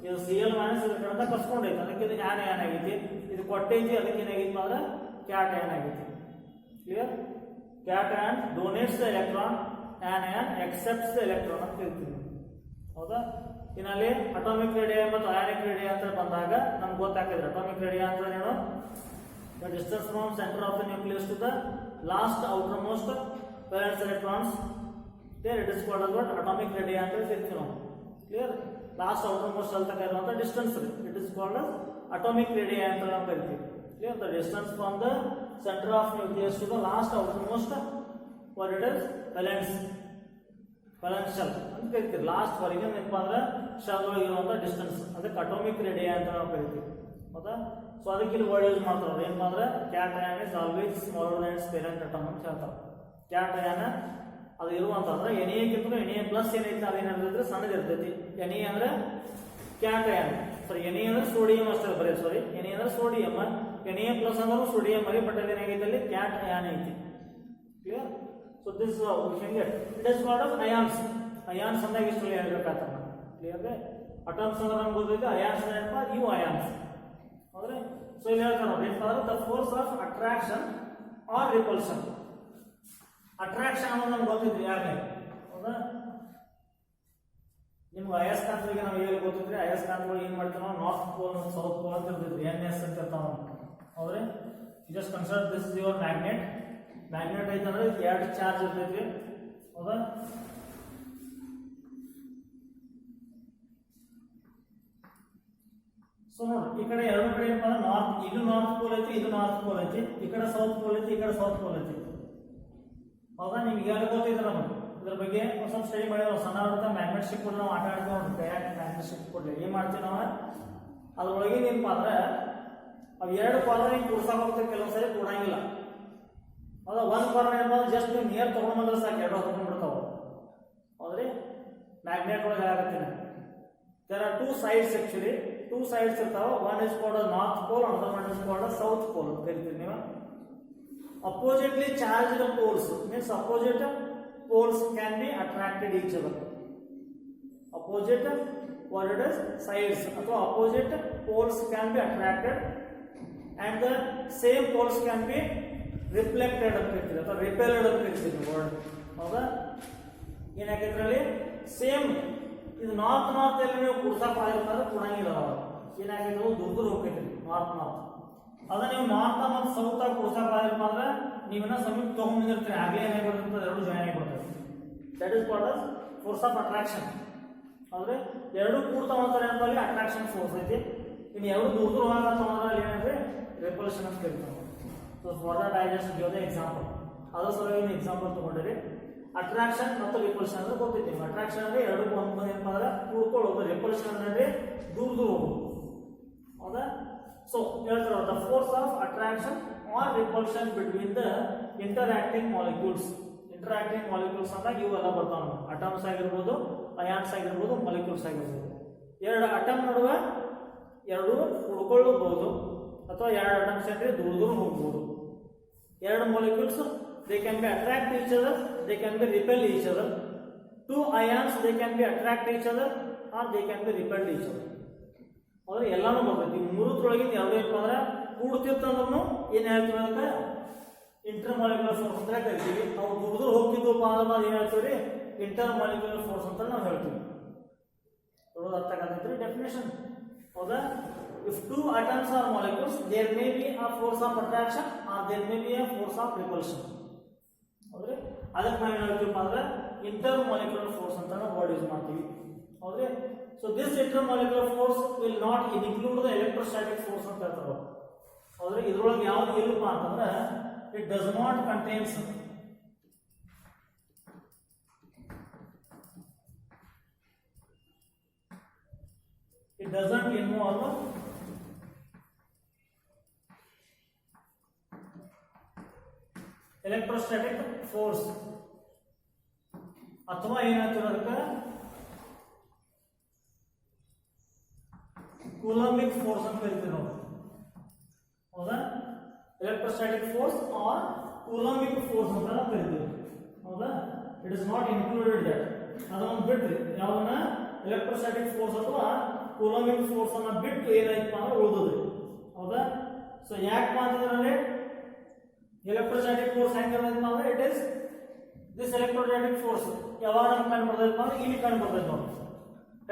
Speaker 1: ಇದು Cl ಮೈನಸ್ ಇದರಿಂದ ಕಸ್ಕೊಂಡೈತಿ ಅದಕ್ಕೆ ಇದು ಯಾನ್ ಅಯಾನ್ ಆಗೈತಿ. ಇದು ಕೊಟ್ಟೈತಿ ಅದಕ್ಕೆ ಏನಾಗೈತಿ ಅಂದ್ರೆ ಕ್ಯಾಟ್ ಅಯಾನ್ ಆಗೈತಿ. Clear. Cat ion donates the electron, ಯಾನ್ ಅಯಾನ್ accepts the electron ಅಂತ ಹೇಳ್ತೀವಿ ಹೌದಾ. ಇನ್ನಲ್ಲಿ ಅಟಾಮಿಕ್ ರೇಡಿಯಾ ಮತ್ತು ಅಯಾನಿಕ್ ರೇಡಿಯಾ ಅಂತ ಬಂದಾಗ ನಮ್ಗೆ ಗೊತ್ತಾಗ್ತದೆ ಅಟಾಮಿಕ್ ರೇಡಿಯಾ ಅಂದ್ರೆ ಏನು the distance from center of the nucleus to the last outermost valence electrons, there it is called as what atomic radii ಅಂತ ಹೇಳ್ತೀವಿ ನಾವು. ಕ್ಲಿಯರ್. ಲಾಸ್ಟ್ outermost ಅಲ್ಲಿ ತನಕ ಇರುವಂತ distance it is called as atomic radii ಅಂತ ನಾವು ಕರಿತೀವಿ. Clear. the distance from the center of nucleus to the last outermost what it is valence shell ಅಂತ ಕರಿತೀವಿ. ಲಾಸ್ಟ್ ವರೆಗೆ ಏನಪ್ಪ ಅಂದ್ರೆ ಶೆಲ್ ಒಳಗೆ ಇರುವಂತ ಡಿಸ್ಟೆನ್ಸ್ ಅದಕ್ಕೆ ಅಟಾಮಿಕ್ ರೇಡಿಯಾ ಅಂತ ನಾವು ಕರಿತೀವಿ ಹೌದಾ. ಸೊ ಅದಕ್ಕೆ ಇಲ್ಲಿ ವರ್ಡ್ ಯೂಸ್ ಮಾಡ್ತಾರೆ ಏನಪ್ಪ ಅಂದ್ರೆ cation is always smaller than its parent atom ಅಂತ ಹೇಳ್ತಾರೆ. ಕ್ಯಾಟ್ ಅಯಾನ್ ಅದು ಇರುವಂತಂದ್ರೆ Na ಗಿಂತ Na ಪ್ಲಸ್ ಏನೈತಿ ಅದೇನಿರ್ತೈತಿ ಸಣ್ಣದಿರ್ತೈತಿ. Na ಅಂದ್ರೆ ಕ್ಯಾಟ್ ಅಯಾನ್ ಸಾರಿ Na ಅಂದ್ರೆ ಸೋಡಿಯಂ ಅಷ್ಟೇ ಬರೀ ಸಾರಿ Na ಅಂದ್ರೆ ಸೋಡಿಯಂ Na ಪ್ಲಸ್ ಅಂದ್ರೆ ಸೋಡಿಯಂ ಬರೀ ಬಟ್ ಅದೇನಾಗೈತಿ ಅಲ್ಲಿ ಕ್ಯಾಟ್ ಅಯಾನ್ ಐತಿ. Clear. So this it is called as ions. Ions ಅಂದಾಗ ಇಷ್ಟರಲ್ಲಿ ಹೇಳ್ಬೇಕಾಗ್ತದೆ ಕ್ಲಿಯರ್. ಅಟಮ್ಸ್ ಅಂದ್ರೆ ನಮ್ಗೆ ಗೊತ್ತೈತಿ ಅಯಾನ್ಸ್ ಏನಪ್ಪ ಇವು ಅಯಾನ್ಸ್ ಹೌದ್ರಿ. ಸೊ ಇಲ್ಲಿ ಹೇಳ್ತಾರೆ ನೋಡಿ ಏನಪ್ಪ the force of attraction or repulsion. Attraction ಅನ್ನೋದು ನಮ್ಗೆ ಗೊತ್ತಿದ್ರಿ ಯಾಕೆ ಹೌದಾ. ನಿಮ್ಗೆ ಅಯಸ್ಕಾಂತಗಳಿಗೆ ನಾವು ಹೇಳಿ ಗೊತ್ತಿದ್ರಿ ಅಯಸ್ಕಾಂತಗಳು ಏನ್ ಮಾಡ್ತೀವಿ ನಾವು ನಾರ್ತ್ ಪೋಲ್ ಮತ್ತು ಸೌತ್ ಪೋಲ್ ಅಂತ ಇರ್ತಿದ್ವಿ NS ಅಂತ ಇರ್ತಾವ ಹೌದ್ರಿ. Just consider this is your magnet. Magnet ಐತಂದ್ರೆ ಎರಡು ಚಾರ್ಜ್ ಇರ್ತೈತಿ ಹೌದಾ. ಸೊ ನೋಡಿ ಈ ಕಡೆ ಎರಡು ಕಡೆ ಏನಪ್ಪ ಅಂದ್ರೆ ನಾರ್ತ್ ಇದು ನಾರ್ತ್ ಪೋಲ್ ಐತಿ ಇದು ನಾರ್ತ್ ಪೋಲ್ ಐತಿ ಈ ಕಡೆ ಸೌತ್ ಪೋಲ್ ಐತಿ ಈ ಕಡೆ ಸೌತ್ ಪೋಲ್ ಐತಿ ಹೌದಾ. ನಿಮ್ಗೆ ಯಾರು ಗೊತ್ತಿದ್ರ ನಮಗೆ ಇದ್ರ ಬಗ್ಗೆ ಒಂದು ಸ್ವಲ್ಪ ಸ್ಟಡಿ ಮಾಡಿ ಸಣ್ಣ ಇರುತ್ತೆ ಮ್ಯಾಗ್ನೆಟ್ ಶಿಪ್ ಕೊಟ್ಟು ನಾವು ಆಟ ಆಡ್ತೀವಿ ನೋಡಿ ಕೈಯಾಗ ಮ್ಯಾಗ್ನೆಟ್ ಶಿಪ್ ಕೊಡ್ಲಿ ಏನ್ ಮಾಡ್ತೀವಿ ನಾವು ಅದ್ರೊಳಗೆ ಏನಪ್ಪ ಅಂದ್ರೆ ಅವು ಎರಡು ಕಾರ್ನರ್ ಹಿಂಗೆ ಕೂಡ್ಸಾಕ್ ಹೋಗ್ತೀವಿ ಕೆಲವೊಂದು ಸರಿ ಕೂಡಂಗಿಲ್ಲ ಹೌದಾ. ಒಂದು ಕಾರ್ನರ್ ಏನಪ್ಪ ಜಸ್ಟ್ ನೀವು ನೀರು ತಗೊಂಡ್ಬಂದ್ರೆ ಸಾಕು ಎರಡು ಹೊತ್ಕೊಂಡ್ಬಿಡ್ತಾವ ಹೌದ್ರಿ. ಮ್ಯಾಗ್ನೆಟ್ ಒಳಗೆ ಹೇಳಾಕತ್ತೀನಿ there are two sides actually. Two sides ಇರ್ತಾವ. one is called as north pole, another one is called as south pole ಕರಿತೀವಿ ನೀವು. oppositely charged poles means opposite poles can be attracted each other. opposite what it is sides ಅಥವಾ opposite poles can be attracted and the same poles can be reflected ಅಂತ ಕರಿತೀವಿ ಅಥವಾ repelled ಅಂತ ಕರಿತೀವಿ word ಹೌದಾ. ಏನಾಗೈತ್ರಲ್ಲಿ same ಇದು north north ಎಲ್ಲಿ ನೀವು ಕೂಡ್ಸಕ್ ಆಗಿರ್ತಾರೆ ಕೂಡಂಗಿಲ್ಲ ಏನಾಗಿದ್ರು ದುರ್ಗು ಹೋಗ್ತೈತಿ ನಾರ್ತ್ ಅದ ನೀವು ನಾರ್ತ್ ಮತ್ತು ಸೌತ್ ಆಗಿ ಕೂಡ್ಸಕ್ ಆಗಿರ್ಪ ಅಂದ್ರೆ ನೀವನ್ನ ಸಮೀಪ ತಗೊಂಡ್ಬಂದಿರ್ತೀರಿ ಆಗ್ಲೇ ಏನಾಗಿರ್ತದೆ ಎರಡು ಜಾಯಿನ್ ಆಗಿಬಿಡ್ತದೆ. That is called as force of attraction. ಅಂದ್ರೆ ಎರಡು ಕೂಡ್ತಾವ ಅಂತಾರೆ ಏನಪ್ಪಲ್ಲಿ ಅಟ್ರಾಕ್ಷನ್ ಫೋರ್ಸ್ ಐತಿ. ಇನ್ನು ಎರಡು ದೂರ ದೂರ ಹೋಗತ್ತಂದ್ರೆ ಏನಂದ್ರೆ ರಿಪಲ್ಷನ್ ಅಂತ ಕರಿತಾವೆ. So for that I just give the example. ಅದರ ಸಲುವಾಗಿ ಎಕ್ಸಾಂಪಲ್ ತಗೊಂಡ್ರಿ. ಅಟ್ರಾಕ್ಷನ್ ಮತ್ತು ರಿಪಲ್ಷನ್ ಅಂದ್ರೆ ಗೊತ್ತೈತಿ. ಅಟ್ರಾಕ್ಷನ್ ಅಂದ್ರೆ ಎರಡು ಒಂದು ಏನಪ್ಪ ಅಂದ್ರೆ ಕೂಡ್ಕೊಳ್ಳೋದು, ರಿಪಲ್ಷನ್ ಅಂದ್ರೆ ದೂರ ದೂರ ಹೋಗೋದು. ಹೌದಾ? ಸೊ ಹೇಳ್ತಾರೆ the force of attraction or repulsion between the interacting molecules. Interacting molecules ಅಂದಾಗ ಇವೆಲ್ಲ ಬರ್ತಾವೆ. ಅಟಮ್ಸ್ ಆಗಿರ್ಬೋದು, ಅಯಾನ್ಸ್ ಆಗಿರ್ಬೋದು, ಮಾಲಿಕ್ಯೂಲ್ಸ್ ಆಗಿರ್ಬೋದು. ಎರಡು ಅಟಮ್ ನಡುವೆ ಎರಡು ಹುಡ್ಕೊಳ್ಳಬಹುದು ಅಥವಾ ಎರಡು ಅಟಮ್ಸ್ ಅಂದ್ರೆ ದೂರ ದೂರ ಹೋಗ್ಬೋದು. ಎರಡು molecules they can be attract each other, they can be repel each other. Two ions they can be attract each other or they can be repel each other. ಅಂದ್ರೆ ಎಲ್ಲಾನು ಬರ್ತೈತಿ. ಮೂರತ್ರೊಳಗಿಂದ ಯಾವ್ದು ಏನಪ್ಪ ಅಂದ್ರೆ ಕೂಡ್ತಿರ್ತಂದ್ರೂ ಏನ್ ಹೇಳ್ತೀವಿ ಅಂತ ಇಂಟರ್ ಮಾಲಿಕ್ಯುಲರ್ ಫೋರ್ಸ್ ಅಂತ ಕರಿತೀವಿ. ಅವು ದೂರ ದೂರ ಹೋಗ್ತಿದ್ವಪ್ಪ ಅಂದ್ರೆ ಏನ್ ಹೇಳ್ತೀವಿ? ಇಂಟರ್ ಮಾಲಿಕ್ಯುಲರ್ ಫೋರ್ಸ್ ಅಂತ ನಾವು ಹೇಳ್ತೀವಿ. ಅರ್ಥ ಆಗತ್ತೈತ್ರಿ ಡೆಫಿನೇಷನ್? ಹೌದಾ? If two atoms are molecules, there may be a force of attraction or there may be a force of repulsion. ಹೌದ್ರಿ? ಅದಕ್ಕೆ ನಾವು ಏನು ಹೇಳ್ತೀವಪ್ಪ ಅಂದ್ರೆ ಇಂಟರ್ ಮಾಲಿಕ್ಯುಲರ್ ಫೋರ್ಸ್ ಅಂತ ನಾವು ವರ್ಡ್ ಯೂಸ್ ಮಾಡ್ತೀವಿ. ಹೌದ್ರಿ? So this inter molecular force will not include the electrostatic force ಅಂತ ಹೇಳ್ತಾರೆ. ಹೌದ್ರಿ? ಇದ್ರೊಳಗೆ ಯಾವ್ದು ಇಲ್ಲಪ್ಪ ಅಂತಂದ್ರೆ it does not contains it doesn't involve electrostatic force ಅಥವಾ ಏನಾಗ್ತದೆ ಅದಕ್ಕೆ ಕೂಲಂಬಿಕ್ ಫೋರ್ಸ್ ಅಂತ ಕರಿತೀವಿ ನಾವು. ಹೌದಾ? ಎಲೆಕ್ಟ್ರೋಸ್ಟಾಟಿಕ್ ಫೋರ್ಸ್ ಆರ್ ಕೂಲಂಬಿಕ್ ಫೋರ್ಸ್ ಅಂತ ನಾವು ಕರಿತೀವಿ. ಹೌದಾ? It is not included that. ಅದನ್ನು ಬಿಟ್ರಿ ಯಾವನ್ನ ಎಲೆಕ್ಟ್ರೋಸ್ಟಾಟಿಕ್ ಫೋರ್ಸ್ ಅಥವಾ ಕೂಲಂಬಿಕ್ ಫೋರ್ಸ್ ಅನ್ನ ಬಿಟ್ಟು ಏನಾಯ್ತಪ್ಪ ಅಂದ್ರೆ ಉಳಿದೋದ್ರಿ. ಹೌದಾ? ಸೊ ಯಾಕಪ್ಪ ಅಂತಂದ್ರೆ ಎಲೆಕ್ಟ್ರೋಸ್ಟಾಟಿಕ್ ಫೋರ್ಸ್ ಹೆಂಗಿರೋದಪ್ಪ ಅಂದ್ರೆ it is this electrostatic force ಯಾವಾಗ ನಮ್ಗೆ ಕಂಡು ಬರ್ತೈತಪ್ಪ ಅಂದ್ರೆ ಇಲ್ಲಿ ಕಂಡು ಬರ್ತೈತೆ ನೋಡಿ.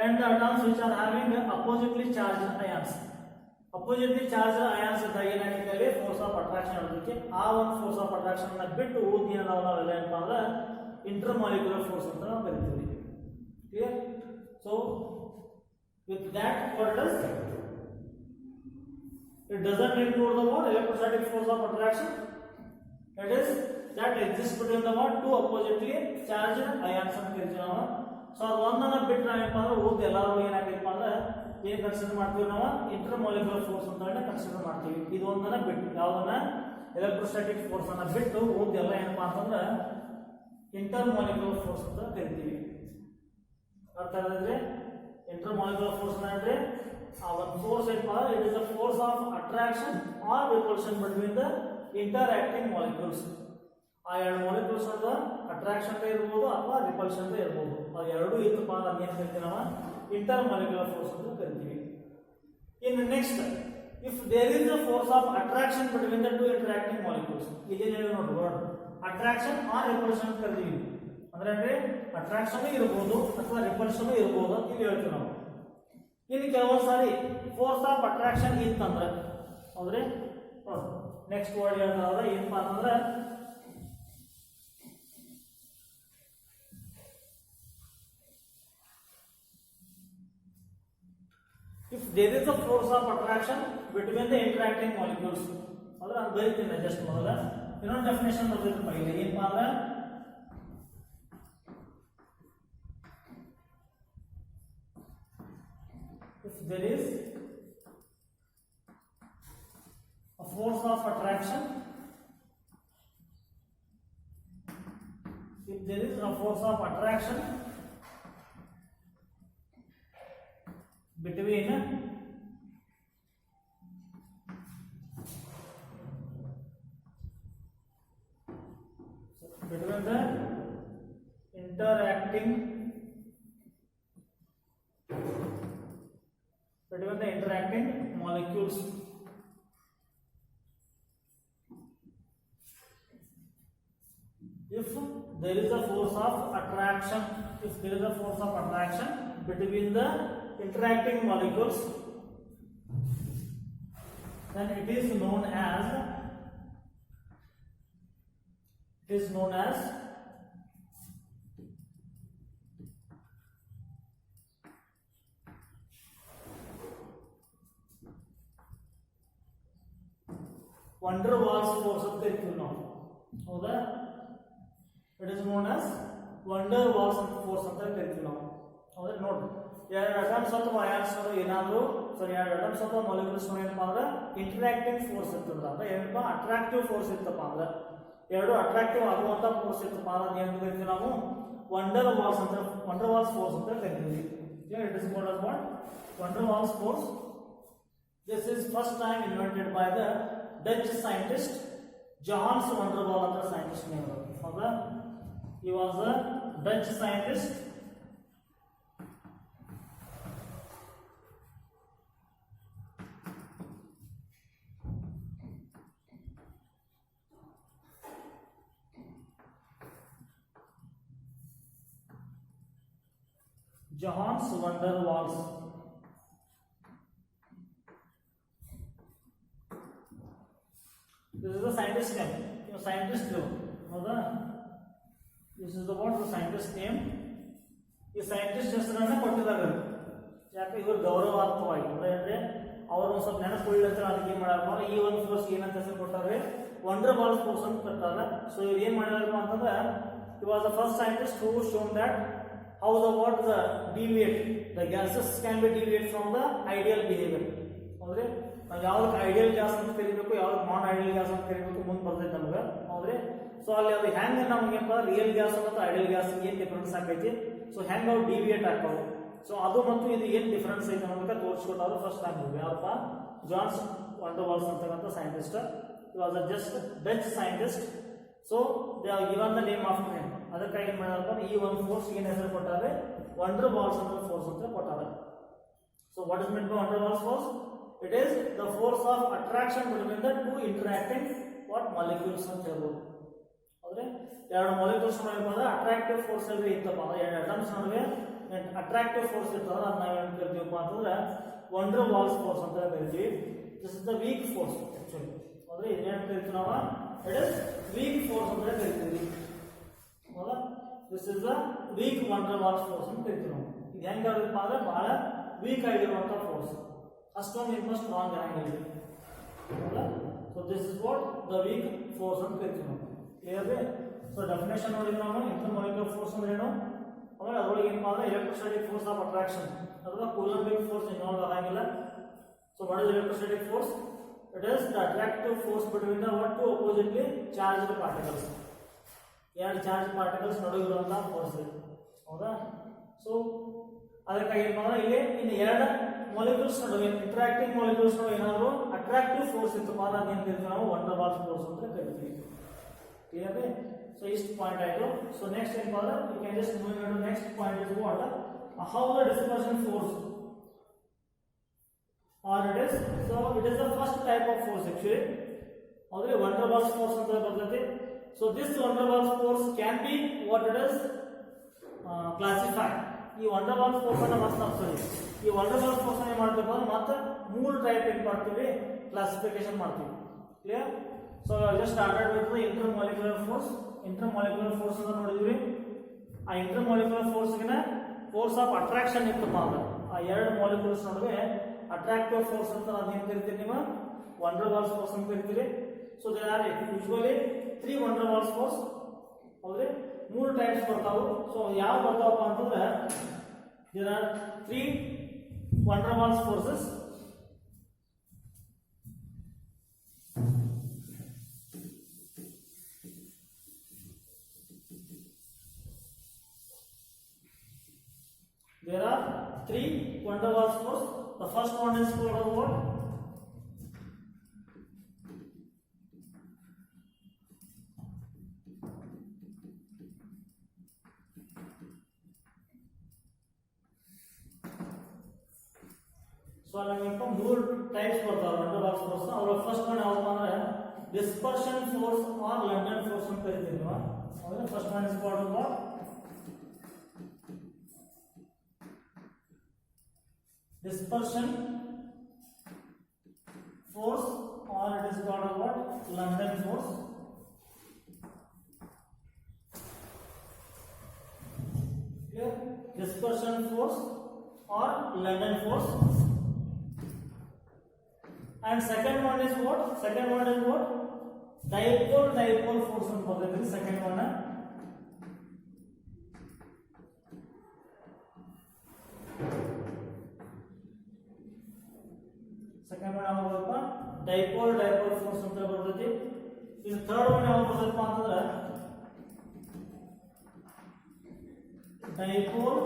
Speaker 1: And the atoms which are having oppositely charged ions. Oppositely charged ions ಇದ್ದಾಗ ಏನಾಗುತ್ತೆ ಅಲ್ಲಿ ಫೋರ್ಸ್ ಆಫ್ ಅಟ್ರಾಕ್ಷನ್ ಇರೋದಕ್ಕೆ ಆ ಒಂದು ಫೋರ್ಸ್ ಆಫ್ ಅಟ್ರಾಕ್ಷನ್ ಅನ್ನ ಬಿಟ್ಟು ಉಳಿದ ನಾವೆಲ್ಲ ಏನಪ್ಪ ಅಂದ್ರೆ ಇಂಟರ್ ಮಾಲಿಕ್ಯುಲರ್ ಫೋರ್ಸ್ ಅಂತ ನಾವು ಕರಿತೀವಿ. Clear? So with that what does it doesn't include the what electrostatic force of attraction. It is that exists between the what two oppositely charged ions ಅಂತ ಕರಿತೀವಿ ನಾವು. ಸೊ ಅದು ಒಂದನ್ನ ಬಿಟ್ಟು ನಾವೇನಪ್ಪ ಅಂದ್ರೆ ಉಳಿದ ಎಲ್ಲರೂ ಏನಾಗೈತಪ್ಪ ಅಂದ್ರೆ ಏನ್ ಕನ್ಸಿಡರ್ ಮಾಡ್ತೀವಿ ನಾವು ಇಂಟರ್ ಮಾಲಿಕ್ಯುಲರ್ ಫೋರ್ಸ್ ಅಂತ ಕನ್ಸಿಡರ್ ಮಾಡ್ತೀವಿ. ಇದು ಒಂದನ್ನ ಬಿಟ್ಟು ಯಾವ್ದನ್ನ ಎಲೆಕ್ಟ್ರೋಸ್ಟಾಟಿಕ್ ಫೋರ್ಸ್ ಅನ್ನ ಬಿಟ್ಟು ಉಳಿದ ಎಲ್ಲ ಏನಪ್ಪಾ ಅಂತಂದ್ರೆ ಇಂಟರ್ ಮಾಲಿಕ್ಯುಲರ್ ಫೋರ್ಸ್ ಅಂತ ಕರಿತೀವಿ. ಅರ್ಥ ಆಗಿದ್ರೆ ಇಂಟರ್ ಮಾಲಿಕ್ಯುಲರ್ ಫೋರ್ಸ್ ಅಂದ್ರೆ ಆ ಒಂದು ಫೋರ್ಸ್ ಏನಪ್ಪಾ it is the force of attraction or repulsion between the interacting molecules. ಆ ಎರಡು ಮಾಲಿಕ್ಯೂಲ್ಸ್ ಅಂತ ಅಟ್ರಾಕ್ಷನ್ ಇರ್ಬೋದು ಅಥವಾ ರಿಪಲ್ಷನ್ ಇರ್ಬೋದು. ಅದು ಎರಡೂ ಇತ್ತಪ್ಪ ಅಂದ್ರೆ ಏನ್ ಕರಿತೀವಿ ನಾವು ಇಂಟರ್ ಮಾಲಿಕ್ಯುಲರ್ ಫೋರ್ಸ್ ಅಂತ ಕರಿತೀವಿ. In next if there is a force of attraction between the two interacting molecules, ಇದೇನು ಹೇಳಿ ನೋಡಿ ವರ್ಡ್ ಅಟ್ರಾಕ್ಷನ್ ಆರ್ ರಿಪಲ್ಷನ್ ಅಂತ ಕರಿತೀವಿ. ಅಂದ್ರೆ ಅಟ್ರಾಕ್ಷನ್ ಇರ್ಬೋದು ಅಥವಾ ರಿಪಲ್ಷನ್ ಇರ್ಬೋದು ಅಂತ ಇಲ್ಲಿ ಹೇಳ್ತೀವಿ ನಾವು. ಇನ್ನು ಕೆಲವೊಂದು ಸಾರಿ ಫೋರ್ಸ್ ಆಫ್ ಅಟ್ರಾಕ್ಷನ್ ಇತ್ತಂದ್ರೆ ಹೌದ್ರಿ ನೋಡಿ ನೆಕ್ಸ್ಟ್ ವರ್ಡ್ ಹೇಳ್ತಾರ ಏನಪ್ಪಾ ಅಂತಂದ್ರೆ if there is a force of attraction between the interacting molecules. ಅಂದ್ರೆ ನಾನು ಬರೀತೀನಿ ಜಸ್ಟ್ ಮೊದಲ ಇನ್ನೊಂದು ಡೆಫಿನೇಷನ್ ಬರ್ತೈತಪ್ಪ ಇಲ್ಲಿ ಏನಪ್ಪಾ ಅಂದ್ರೆ if there is a force of attraction, if there is a force of attraction between the interacting molecules, if there is a force of attraction, between the interacting molecules, then it is known as van der Waals force ಅಂತ ಕರಿತೀವಿ ನಾವು, ಹೌದಾ? It is known as van der Waals force ಅಂತ ಕರಿತೀವಿ ನಾವು, ಹೌದಾ? ನೋಡ್ರಿ, ಎರಡು ಅಟಮ್ಸ್ ಅಥವಾ ಅಯಾನ್ಸ್ ಏನಾದ್ರು ಎರಡು ಅಟಮ್ಸ್ ಅಥವಾ ಮಾಲಿಕ್ಯೂಲ್ಸ್ ಏನಪ್ಪಾ ಅಂದ್ರೆ ಇಂಟರಾಕ್ಟಿಂಗ್ ಫೋರ್ಸ್ ಇರ್ತದ, ಅಂದ್ರೆ ಏನಪ್ಪಾ ಅಟ್ರಾಕ್ಟಿವ್ ಫೋರ್ಸ್ ಇತ್ತಪ್ಪ ಅಂದ್ರೆ, ಎರಡು ಅಟ್ರಾಕ್ಟಿವ್ ಆಗುವಂತ ಫೋರ್ಸ್ ಇತ್ತಪ್ಪ ಅಂದ್ರೆ ಏನು ಕರಿತೀವಿ ನಾವು? ವಂಡರ್ ವಾಲ್ಸ್ ಅಂತ, ವಂಡರ್ ವಾಲ್ಸ್ ಫೋರ್ಸ್ ಅಂತ ಕರಿತೀವಿ. It is called as what? Van der Waals force. This is first time invented by the Dutch scientist Johannes van der Waal ಅಂತ ಸೈಂಟಿಸ್ಟ್ ನೇಮ್, ಹೌದಾ? He was a Dutch scientist. Johannes van der Waals. This is the scientist name. Scientist name. ಹೌದಾ? This is the what? The scientist name. ಈ scientist ಹೆಸರನ್ನ ಕೊಟ್ಟಿದ್ದಾರೆ. ಯಾಕೆ ಇವರು ಗೌರವಾರ್ಥವಾಗಿ ಅಂದ್ರೆ ಅವರು ಒಂದು ಸ್ವಲ್ಪ ನೆನಪುಳ್ಳಂತ ಅದಕ್ಕೆ ಏನ್ ಮಾಡ್ಯಾರ, ಈ ಒಂದು ಫೋರ್ಸ್ ಏನಂತ ಹೆಸರು ಕೊಟ್ಟಾರೆ? ವಂಡರ್ ವಾಲ್ಸ್ ಫೋರ್ಸ್ ಅಂತ ಕೊಟ್ಟಾರ. ಸೊ ಇವ್ರು ಏನ್ ಮಾಡ್ಯಾರಪ್ಪ ಅಂತಂದ್ರೆ, he was the first scientist who shown that how the what the deviate the gases can be deviate from the ideal behavior. ಹೌದ್ರಿ, ನಾವು ಯಾವ್ದಕ್ಕೆ ಐಡಿಯಲ್ ಗ್ಯಾಸ್ ಅಂತ ಕರಿಬೇಕು, ಯಾವ್ದಕ್ಕೆ ನಾನ್ ಐಡಿಯಲ್ ಗ್ಯಾಸ್ ಅಂತ ಕರಿಬೇಕು ಮುಂದೆ ಬರ್ತೈತೆ ನಮ್ಗೆ, ಹೌದ್ರಿ? ಸೊ ಅಲ್ಲಿ ಅದು ಹೆಂಗೆ ನಮ್ಗೆ ರಿಯಲ್ ಗ್ಯಾಸ್ ಮತ್ತು ಐಡಿಯಲ್ ಗ್ಯಾಸ್ ಏನ್ ಡಿಫ್ರೆನ್ಸ್ ಆಗೈತಿ, ಸೊ ಹೆಂಗೆ ಅವು ಡಿವಿಯೇಟ್ ಆಗ್ತಾವೆ, ಸೊ ಅದು ಮತ್ತು ಇದು ಏನ್ ಡಿಫ್ರೆನ್ಸ್ ಐತೆ ಅನ್ನೋದಕ್ಕೆ ತೋರಿಸ್ಕೊಟ್ಟಾರು ಫಸ್ಟ್ ಟೈಮ್. ಯಾರಪ್ಪ? ಜಾನ್ಸ್ ವಂಡರ್ ವಾಲ್ಸ್ ಅಂತಕ್ಕಂಥ scientist. He was a just Dutch scientist. So they have given the name after him. ಅದಕ್ಕಾಗಿ ಏನು ಮಾಡ್ಯಾರಪ್ಪ, ಈ ಒಂದು ಫೋರ್ಸ್ ಏನು ಹೆಸರು ಕೊಟ್ಟಾರೆ? ವಂಡರ್ ವಾಲ್ಸ್ ಅಂತ ಫೋರ್ಸ್ ಅಂತ ಕೊಟ್ಟಾರೆ. So what is meant by van der Waals force? It is the force of attraction between the two interacting what molecules ಅಂತ ಹೇಳ್ಬೋದು, ಹೌದ್ರಿ? ಎರಡು ಮಾಲಿಕ್ಯೂಲ್ಸ್ ನಡುವೆ ಅಟ್ರಾಕ್ಟಿವ್ ಫೋರ್ಸ್ ಅಲ್ಲಿ ಇತ್ತಪ್ಪ ಅಂದ್ರೆ, ಎರಡು ಅಟಮ್ಸ್ ನಡುವೆ ಅಟ್ರಾಕ್ಟಿವ್ ಫೋರ್ಸ್ ಇರ್ತದ, ಅದು ನಾವೇನು ಕರಿತೀವಪ್ಪ ಅಂತಂದ್ರೆ ವಂಡರ್ ವಾಲ್ಸ್ ಫೋರ್ಸ್ ಅಂತ ಕರಿತೀವಿ. This is the weak force actually, ಹೌದ್ರಿ? ಇದೇನು ಕರಿತೀವಿ ನಾವು? ಇಟ್ ಇಸ್ ವೀಕ್ ಫೋರ್ಸ್ ಅಂತ ಕರಿತೀವಿ, ಹೌದಾ? This is the weak van der Waals force ಅಂತ ಕರಿತೀವಿ ನಾವು. ಇದು ಹೆಂಗಾಗಪ್ಪ ಅಂದ್ರೆ ಬಹಳ ವೀಕ್ ಆಗಿರುವಂತ ಫೋರ್ಸ್, ಅಷ್ಟೊಂದು ಇನ್ನೂ ಸ್ಟ್ರಾಂಗ್ ಆಗಿಲ್ಲ, ಹೌದಾ? So this is what the weak force ಅಂತ ಕರಿತೀವಿ ನಾವು. ಕ್ಲಿಯರ್? ಸೊ ಡೆಫಿನೇಷನ್ ನೋಡಿದ್ರೆ ನಾವು ಇಂಟರ್ಮಾಲಿಕ್ಯುಲರ್ ಫೋರ್ಸ್ ಅಂದ್ರೆ ಏನು, ಆಮೇಲೆ ಅದರೊಳಗೆ ಏನಪ್ಪ ಅಂದ್ರೆ ಎಲೆಕ್ಟ್ರೋಸ್ಟಾಟಿಕ್ ಫೋರ್ಸ್ ಆಫ್ ಅಟ್ರಾಕ್ಷನ್ ಅಥವಾ ಕೂಲಂಬಿಕ್ ಫೋರ್ಸ್ ಇನ್ವಾಲ್ವ್ ಆಗಂಗಿಲ್ಲ. So what is electrostatic force? It is the attractive force between the one two oppositely charged particles, ಎರಡು ಚಾರ್ಜ್ ಪಾರ್ಟಿಕಲ್ಸ್ ನಡುವೆ ಇರುವಂತಹ ಫೋರ್ಸ್, ಹೌದಾ? ಸೊ ಅದಕ್ಕಾಗಿ ಏನಪ್ಪ ಅಂದ್ರೆ ಇಲ್ಲಿ ಇನ್ನು ಎರಡು ಮಾಲಿಕ್ಯೂಲ್ಸ್ ನಡುವೆ ಇಂಟರಾಕ್ಟಿಂಗ್ ಮಾಲಿಕ್ಯೂಲ್ಸ್ ನಡುವೆ ಏನಾದ್ರು ಅಟ್ರಾಕ್ಟಿವ್ ಫೋರ್ಸ್ ಇತ್ತಪ್ಪ ಅಂದ್ರೆ ಅದೇನು ಕರಿತೀವಿ ನಾವು? ವಂಡರ್ ವಾಲ್ಸ್ ಫೋರ್ಸ್ ಅಂತ ಕರಿತೀವಿ. ಕ್ಲಿಯರ್? ಸೊ ಇಷ್ಟು ಪಾಯಿಂಟ್ ಆಯ್ತು. ಸೊ ನೆಕ್ಸ್ಟ್ ಏನಪ್ಪ ಅಂದ್ರೆ you can just move to next point is what? How the dispersion force or it is, so it is the first type of force actually, howdri? Van der Waals force anta bartate. So this van der Waals force can be what it is classified. ಈ van der Waals force ಅನ್ನು ಮತ್ತೆ ನಾವು ಸರಿ ಈ van der Waals force ಅನ್ನು ಮಾಡ್ತೀವಿ ಅಂದ್ರೆ ಮತ್ತೆ ಮೂರು ಟೈಪ್ ಏನು ಮಾಡ್ತೀವಿ? ಕ್ಲಾಸಿಫಿಕೇಶನ್ ಮಾಡ್ತೀವಿ. Clear? So just started with the intermolecular force. Intermolecular force ಅಂತ ನೋಡಿದ್ವಿ. ಆ ಇಂಟರ್ಮಾಲಿಕ್ಯುಲರ್ ಫೋರ್ಸ್ಗಿನ ಫೋರ್ಸ್ ಆಫ್ ಅಟ್ರಾಕ್ಷನ್ ಇತ್ತಪ್ಪ ಅಂದ್ರೆ ಆ ಎರಡು ಮಾಲಿಕ್ಯೂಲ್ಸ್ ನಡುವೆ ಅಟ್ರಾಕ್ಟಿವ್ ಫೋರ್ಸ್ ಅಂತ ಅದೇನು ಕರಿತೀರಿ ನೀವು? ವಂಡರ್ ವಾಲ್ಸ್ ಫೋರ್ಸ್ ಅಂತ ಕರಿತೀರಿ. So there are usually 3 van der Waals force, ಹೌದ್ರಿ? 3 ಟೈಪ್ಸ್ ಬರ್ತಾವು. ಸೊ ಯಾವ ಬರ್ತಾವಪ್ಪ ಅಂತಂದ್ರೆ there are 3 van der Waals forces. There are 3 van der Waals force. The first one is called what? So ನಮಗೆ ಮೂರು ಟೈಪ್ಸ್ ಬರ್ತಾವೆ van der Waals force. ಅವರ first one ಯಾವಪ್ಪ ಅಂದ್ರೆ dispersion force or London force ಅಂತ ಕರಿತೀವಿ ನಾವು. ಅದರ first one is called what? Dispersion force or it is called what? London force. Clear? Dispersion force or London force. and second one is what? Second one is what? Dipole force ಅಂತ ಬರ್ತೈತಿ. Second one ಯಾವಾಗ ಬರುತ್ತಪ್ಪ? Dipole force ಅಂತ ಬರ್ತೈತಿ. ಇನ್ನು third one ಯಾವಾಗ ಬರ್ತೈತಪ್ಪ ಅಂತಂದ್ರೆ dipole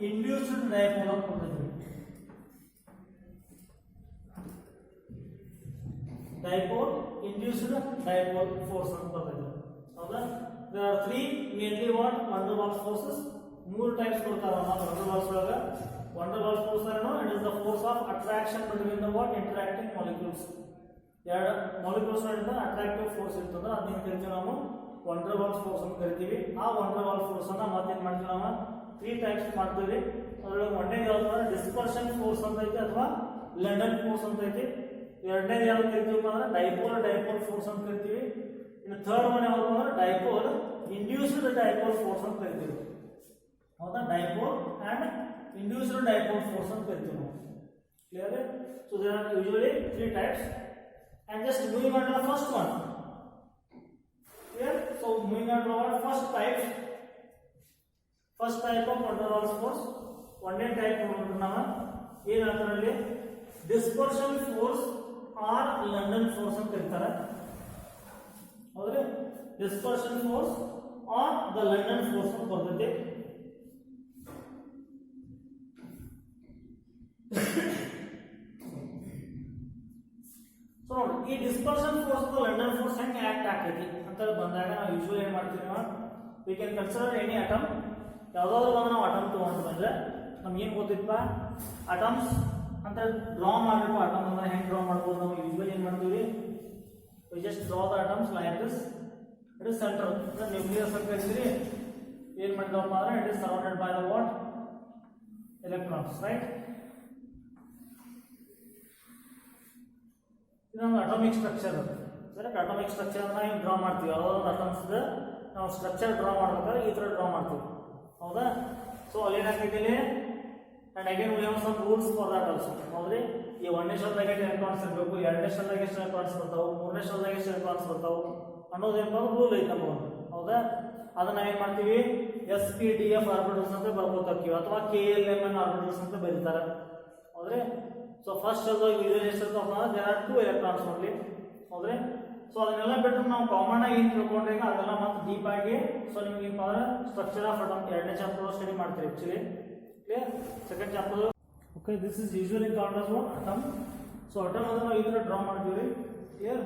Speaker 1: induced dipole ಅಂತ ಬರ್ತೈತಿ. ಡೈಪೋಲ್ ಇಂಡ್ಯೂಸ್ಡ್ ಡೈಪೋಲ್ ಫೋರ್ಸ್ ಅಂತ ಬರ್ತೈತಿ. ಹೌದಾ? there are three mainly what van der Waals forces. ಮೂರು ಟೈಪ್ಸ್ ಬರ್ತಾವ van der Waals ಒಳಗ. van der Waals force ಏನು? It is the force of attraction between the what interacting molecules. ಎರಡು molecules ನಡುವೆ attractive force ಇರ್ತದೆ, ಅದನ್ನ ಕರಿತೀವಿ ನಾವು van der Waals ಫೋರ್ಸ್ ಅಂತ ಕರಿತೀವಿ. ಆ van der Waals ಫೋರ್ಸ್ ಅನ್ನ ಮತ್ತೇನ್ ಮಾಡ್ತೀವಿ ನಾವು? ತ್ರೀ ಟೈಪ್ಸ್ ಮಾಡ್ತೀವಿ. ಅದರೊಳಗೆ ಒಂದನೇದು ಯಾವ್ದು? ಡಿಸ್ಪರ್ಷನ್ ಫೋರ್ಸ್ ಅಂತ ಐತಿ ಅಥವಾ ಲಂಡನ್ ಫೋರ್ಸ್ ಅಂತ ಐತಿ. ಎರಡನೇದು ಯಾವ್ದು ಕರಿತೀವಿ ಅಂದ್ರೆ ಡೈಪೋಲ್ ಫೋರ್ಸ್ ಅಂತ ಕರಿತೀವಿ. ಇನ್ನು ಥರ್ಡ್ ಒನ್ ಯಾವ್ದು ಅಂದ್ರೆ ಡೈಪೋಲ್ ಇಂಡ್ಯೂಸ್ಡ್ ಡೈಪೋಲ್ ಫೋರ್ಸ್ ಅಂತ ಕರಿತೀವಿ. ಹೌದಾ? Dipole and induced dipole force ಅಂತ ಕರಿತೀವಿ ನಾವು. Clear? So there are usually three types and just moving on to the first one. Clear? So moving on to our first type of van der Waals force. ಒಂದೇ type ನೋಡೋಣ ನಾವು. ಏನಂತಂದ್ರೆ dispersion force or London force ಅಂತ ಕರೀತಾರೆ. ಹೌದ್ರಿ? Dispersion force or the London force ಅಂತ ಬರ್ತೈತಿ. So ನೋಡಿ, ಈ ಡಿಸ್ಪರ್ಷನ್ ಫೋರ್ಸ್ ಲಂಡನ್ ಫೋರ್ಸ್ ಹೆಂಗೆ ಆಕ್ಟ್ ಆಗ್ತೈತಿ ಅಂತ ಬಂದಾಗ ನಾವು ಯೂಶುವಲಿ ಏನ್ ಮಾಡ್ತೀವಿ ನಾವು? We can consider any atom. ಯಾವ್ದಾದ್ರು ಒಂದು ನಾವು ಅಟಮ್ ತಗೊಂಡು ಬಂದ್ರೆ ನಮ್ಗೆ ಏನ್ ಗೊತ್ತಿತ್ತಪ್ಪ? ಅಟಮ್ಸ್ ಅಂತ ಡ್ರಾ ಮಾಡಬೇಕು. ಅಟಮ್ ಅಂದ್ರೆ ಹೆಂಗೆ ಡ್ರಾ ಮಾಡ್ಬೋದು? ನಾವು ಯೂಶುವಲಿ ಏನ್ ಮಾಡ್ತೀವಿ? We just draw the atoms like this. It is centre nucleus ಅಂತ ಕರಿತೀವಿ. ಏನ್ ಮಾಡಿದವಪ್ಪ ಅಂದ್ರೆ it is surrounded by the what? Electrons, right? ಇದೊಂದು ಅಟಾಮಿಕ್ ಸ್ಟ್ರಕ್ಚರ್. ಅಟಾಮಿಕ್ ಸ್ಟ್ರಕ್ಚರ್ ನಾವು ಡ್ರಾ ಮಾಡ್ತೀವಿ. ಯಾವ್ದಾದ್ರು ಅಟಮ್ಸ್ ನಾವು ಸ್ಟ್ರಕ್ಚರ್ ಡ್ರಾ ಮಾಡ್ಬೇಕಾದ್ರೆ ಈ ತರ ಡ್ರಾ ಮಾಡ್ತೀವಿ. ಹೌದಾ? ಸೊ ಅಲ್ಲಿ ಏನಾಗ್ತಿದ್ದೀನಿ and again we have some rules for that also. ಹೌದ್ರಿ? ಈ ಒಂದನೇ ಶೆಲ್ದಾಗ ಎಷ್ಟು ಎಲೆಕ್ಟ್ರಾನ್ಸ್ ಇರಬೇಕು, ಎರಡನೇ ಶೆಲ್ದಾಗ ಎಷ್ಟು ಎಲೆಕ್ಟ್ರಾನ್ಸ್ ಬರ್ತಾವೆ, ಮೂರನೇ ಶೆಲ್ದಾಗ ಎಷ್ಟು ಎಲೆಕ್ಟ್ರಾನ್ಸ್ ಬರ್ತಾವೆ ಅನ್ನೋದೇನಪ್ಪ ರೂಲ್ ಐತೆ ನಮಗೆ. ಹೌದಾ? ಅದನ್ನ ನಾವೇನ್ ಮಾಡ್ತೀವಿ? SPDF ಆರ್ಬಿಟಲ್ಸ್ ಅಂತ ಬರ್ಕೋತೀವಿ ಅಥವಾ KLMN ಆರ್ಬಿಟಲ್ಸ್ ಅಂತ ಬರೀತಾರೆ. ಹೌದ್ರಿ? ಸೊ ಫಸ್ಟ್ ಶೆಲ್ದಾಗ ಯೂಶುವಲಿ ಎಷ್ಟು ಇರ್ತಾವ? There are 2 electrons only. ಹೌದ್ರಿ? ಸೊ ಅದನ್ನೆಲ್ಲ ಬಿಟ್ಟು ನಾವು ಕಾಮನ್ ಆಗಿ ಏನು ತಿಳ್ಕೊಂಡ್ರೆ ಅದೆಲ್ಲ ಮತ್ತೆ ಡೀಪ್ ಆಗಿ ಸೊ ನಿಮ್ಗೆ ಏನಪ್ಪ ಅಂದ್ರೆ ಸ್ಟ್ರಕ್ಚರ್ ಆಫ್ ಅಟಮ್ ಎರಡನೇ ಚಾಪ್ಟರ್ ಸ್ಟಡಿ ಮಾಡ್ತೀವಿ actually. Clear? Second chapter. Okay, this is usually called as what? Atom. So atom ಅಂದ್ರೆ ನಾವು ಈ ತರ ಡ್ರಾ ಮಾಡ್ತೀವಿ. ಕ್ಲಿಯರ್?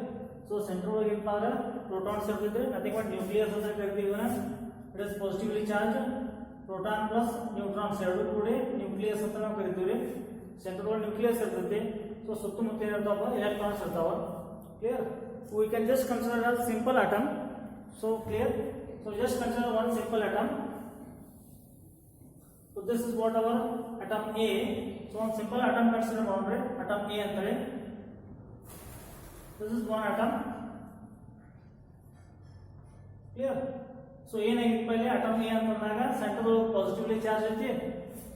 Speaker 1: ಸೊ ಸೆಂಟರ್ ಒಳಗೆ ಏನಪ್ಪ ಅಂದ್ರೆ ಪ್ರೋಟಾನ್ಸ್ ಇರ್ತೈತೆ. ನಥಿಂಗ್ ಬಟ್ ನ್ಯೂಕ್ಲಿಯಸ್ ಅಂತ ಕರಿತೀವಿ. It is positively charge. Proton plus neutrons ಎರಡು ಕೂಡಿ ನ್ಯೂಕ್ಲಿಯಸ್ ಅಂತ ನಾವು ಕರಿತೀವಿ. ಸೆಂಟರ್ ಒಳಗೆ ನ್ಯೂಕ್ಲಿಯಸ್ ಇರ್ತೈತಿ. ಸೊ ಸುತ್ತಮುತ್ತ ಏನಿರ್ತಾವ? ಎಲೆಕ್ಟ್ರಾನ್ಸ್ ಇರ್ತಾವ. Clear? We can just consider as simple atom. So clear? So just consider one simple atom. So this is what our atom A. So one simple atom consider boundary atom A antare. This is one atom. Clear? So ಏನಾಗಿತ್ತು ಪೈಲೆ atom A ಅಂತಂದಾಗ centre positively charge ಐತಿ.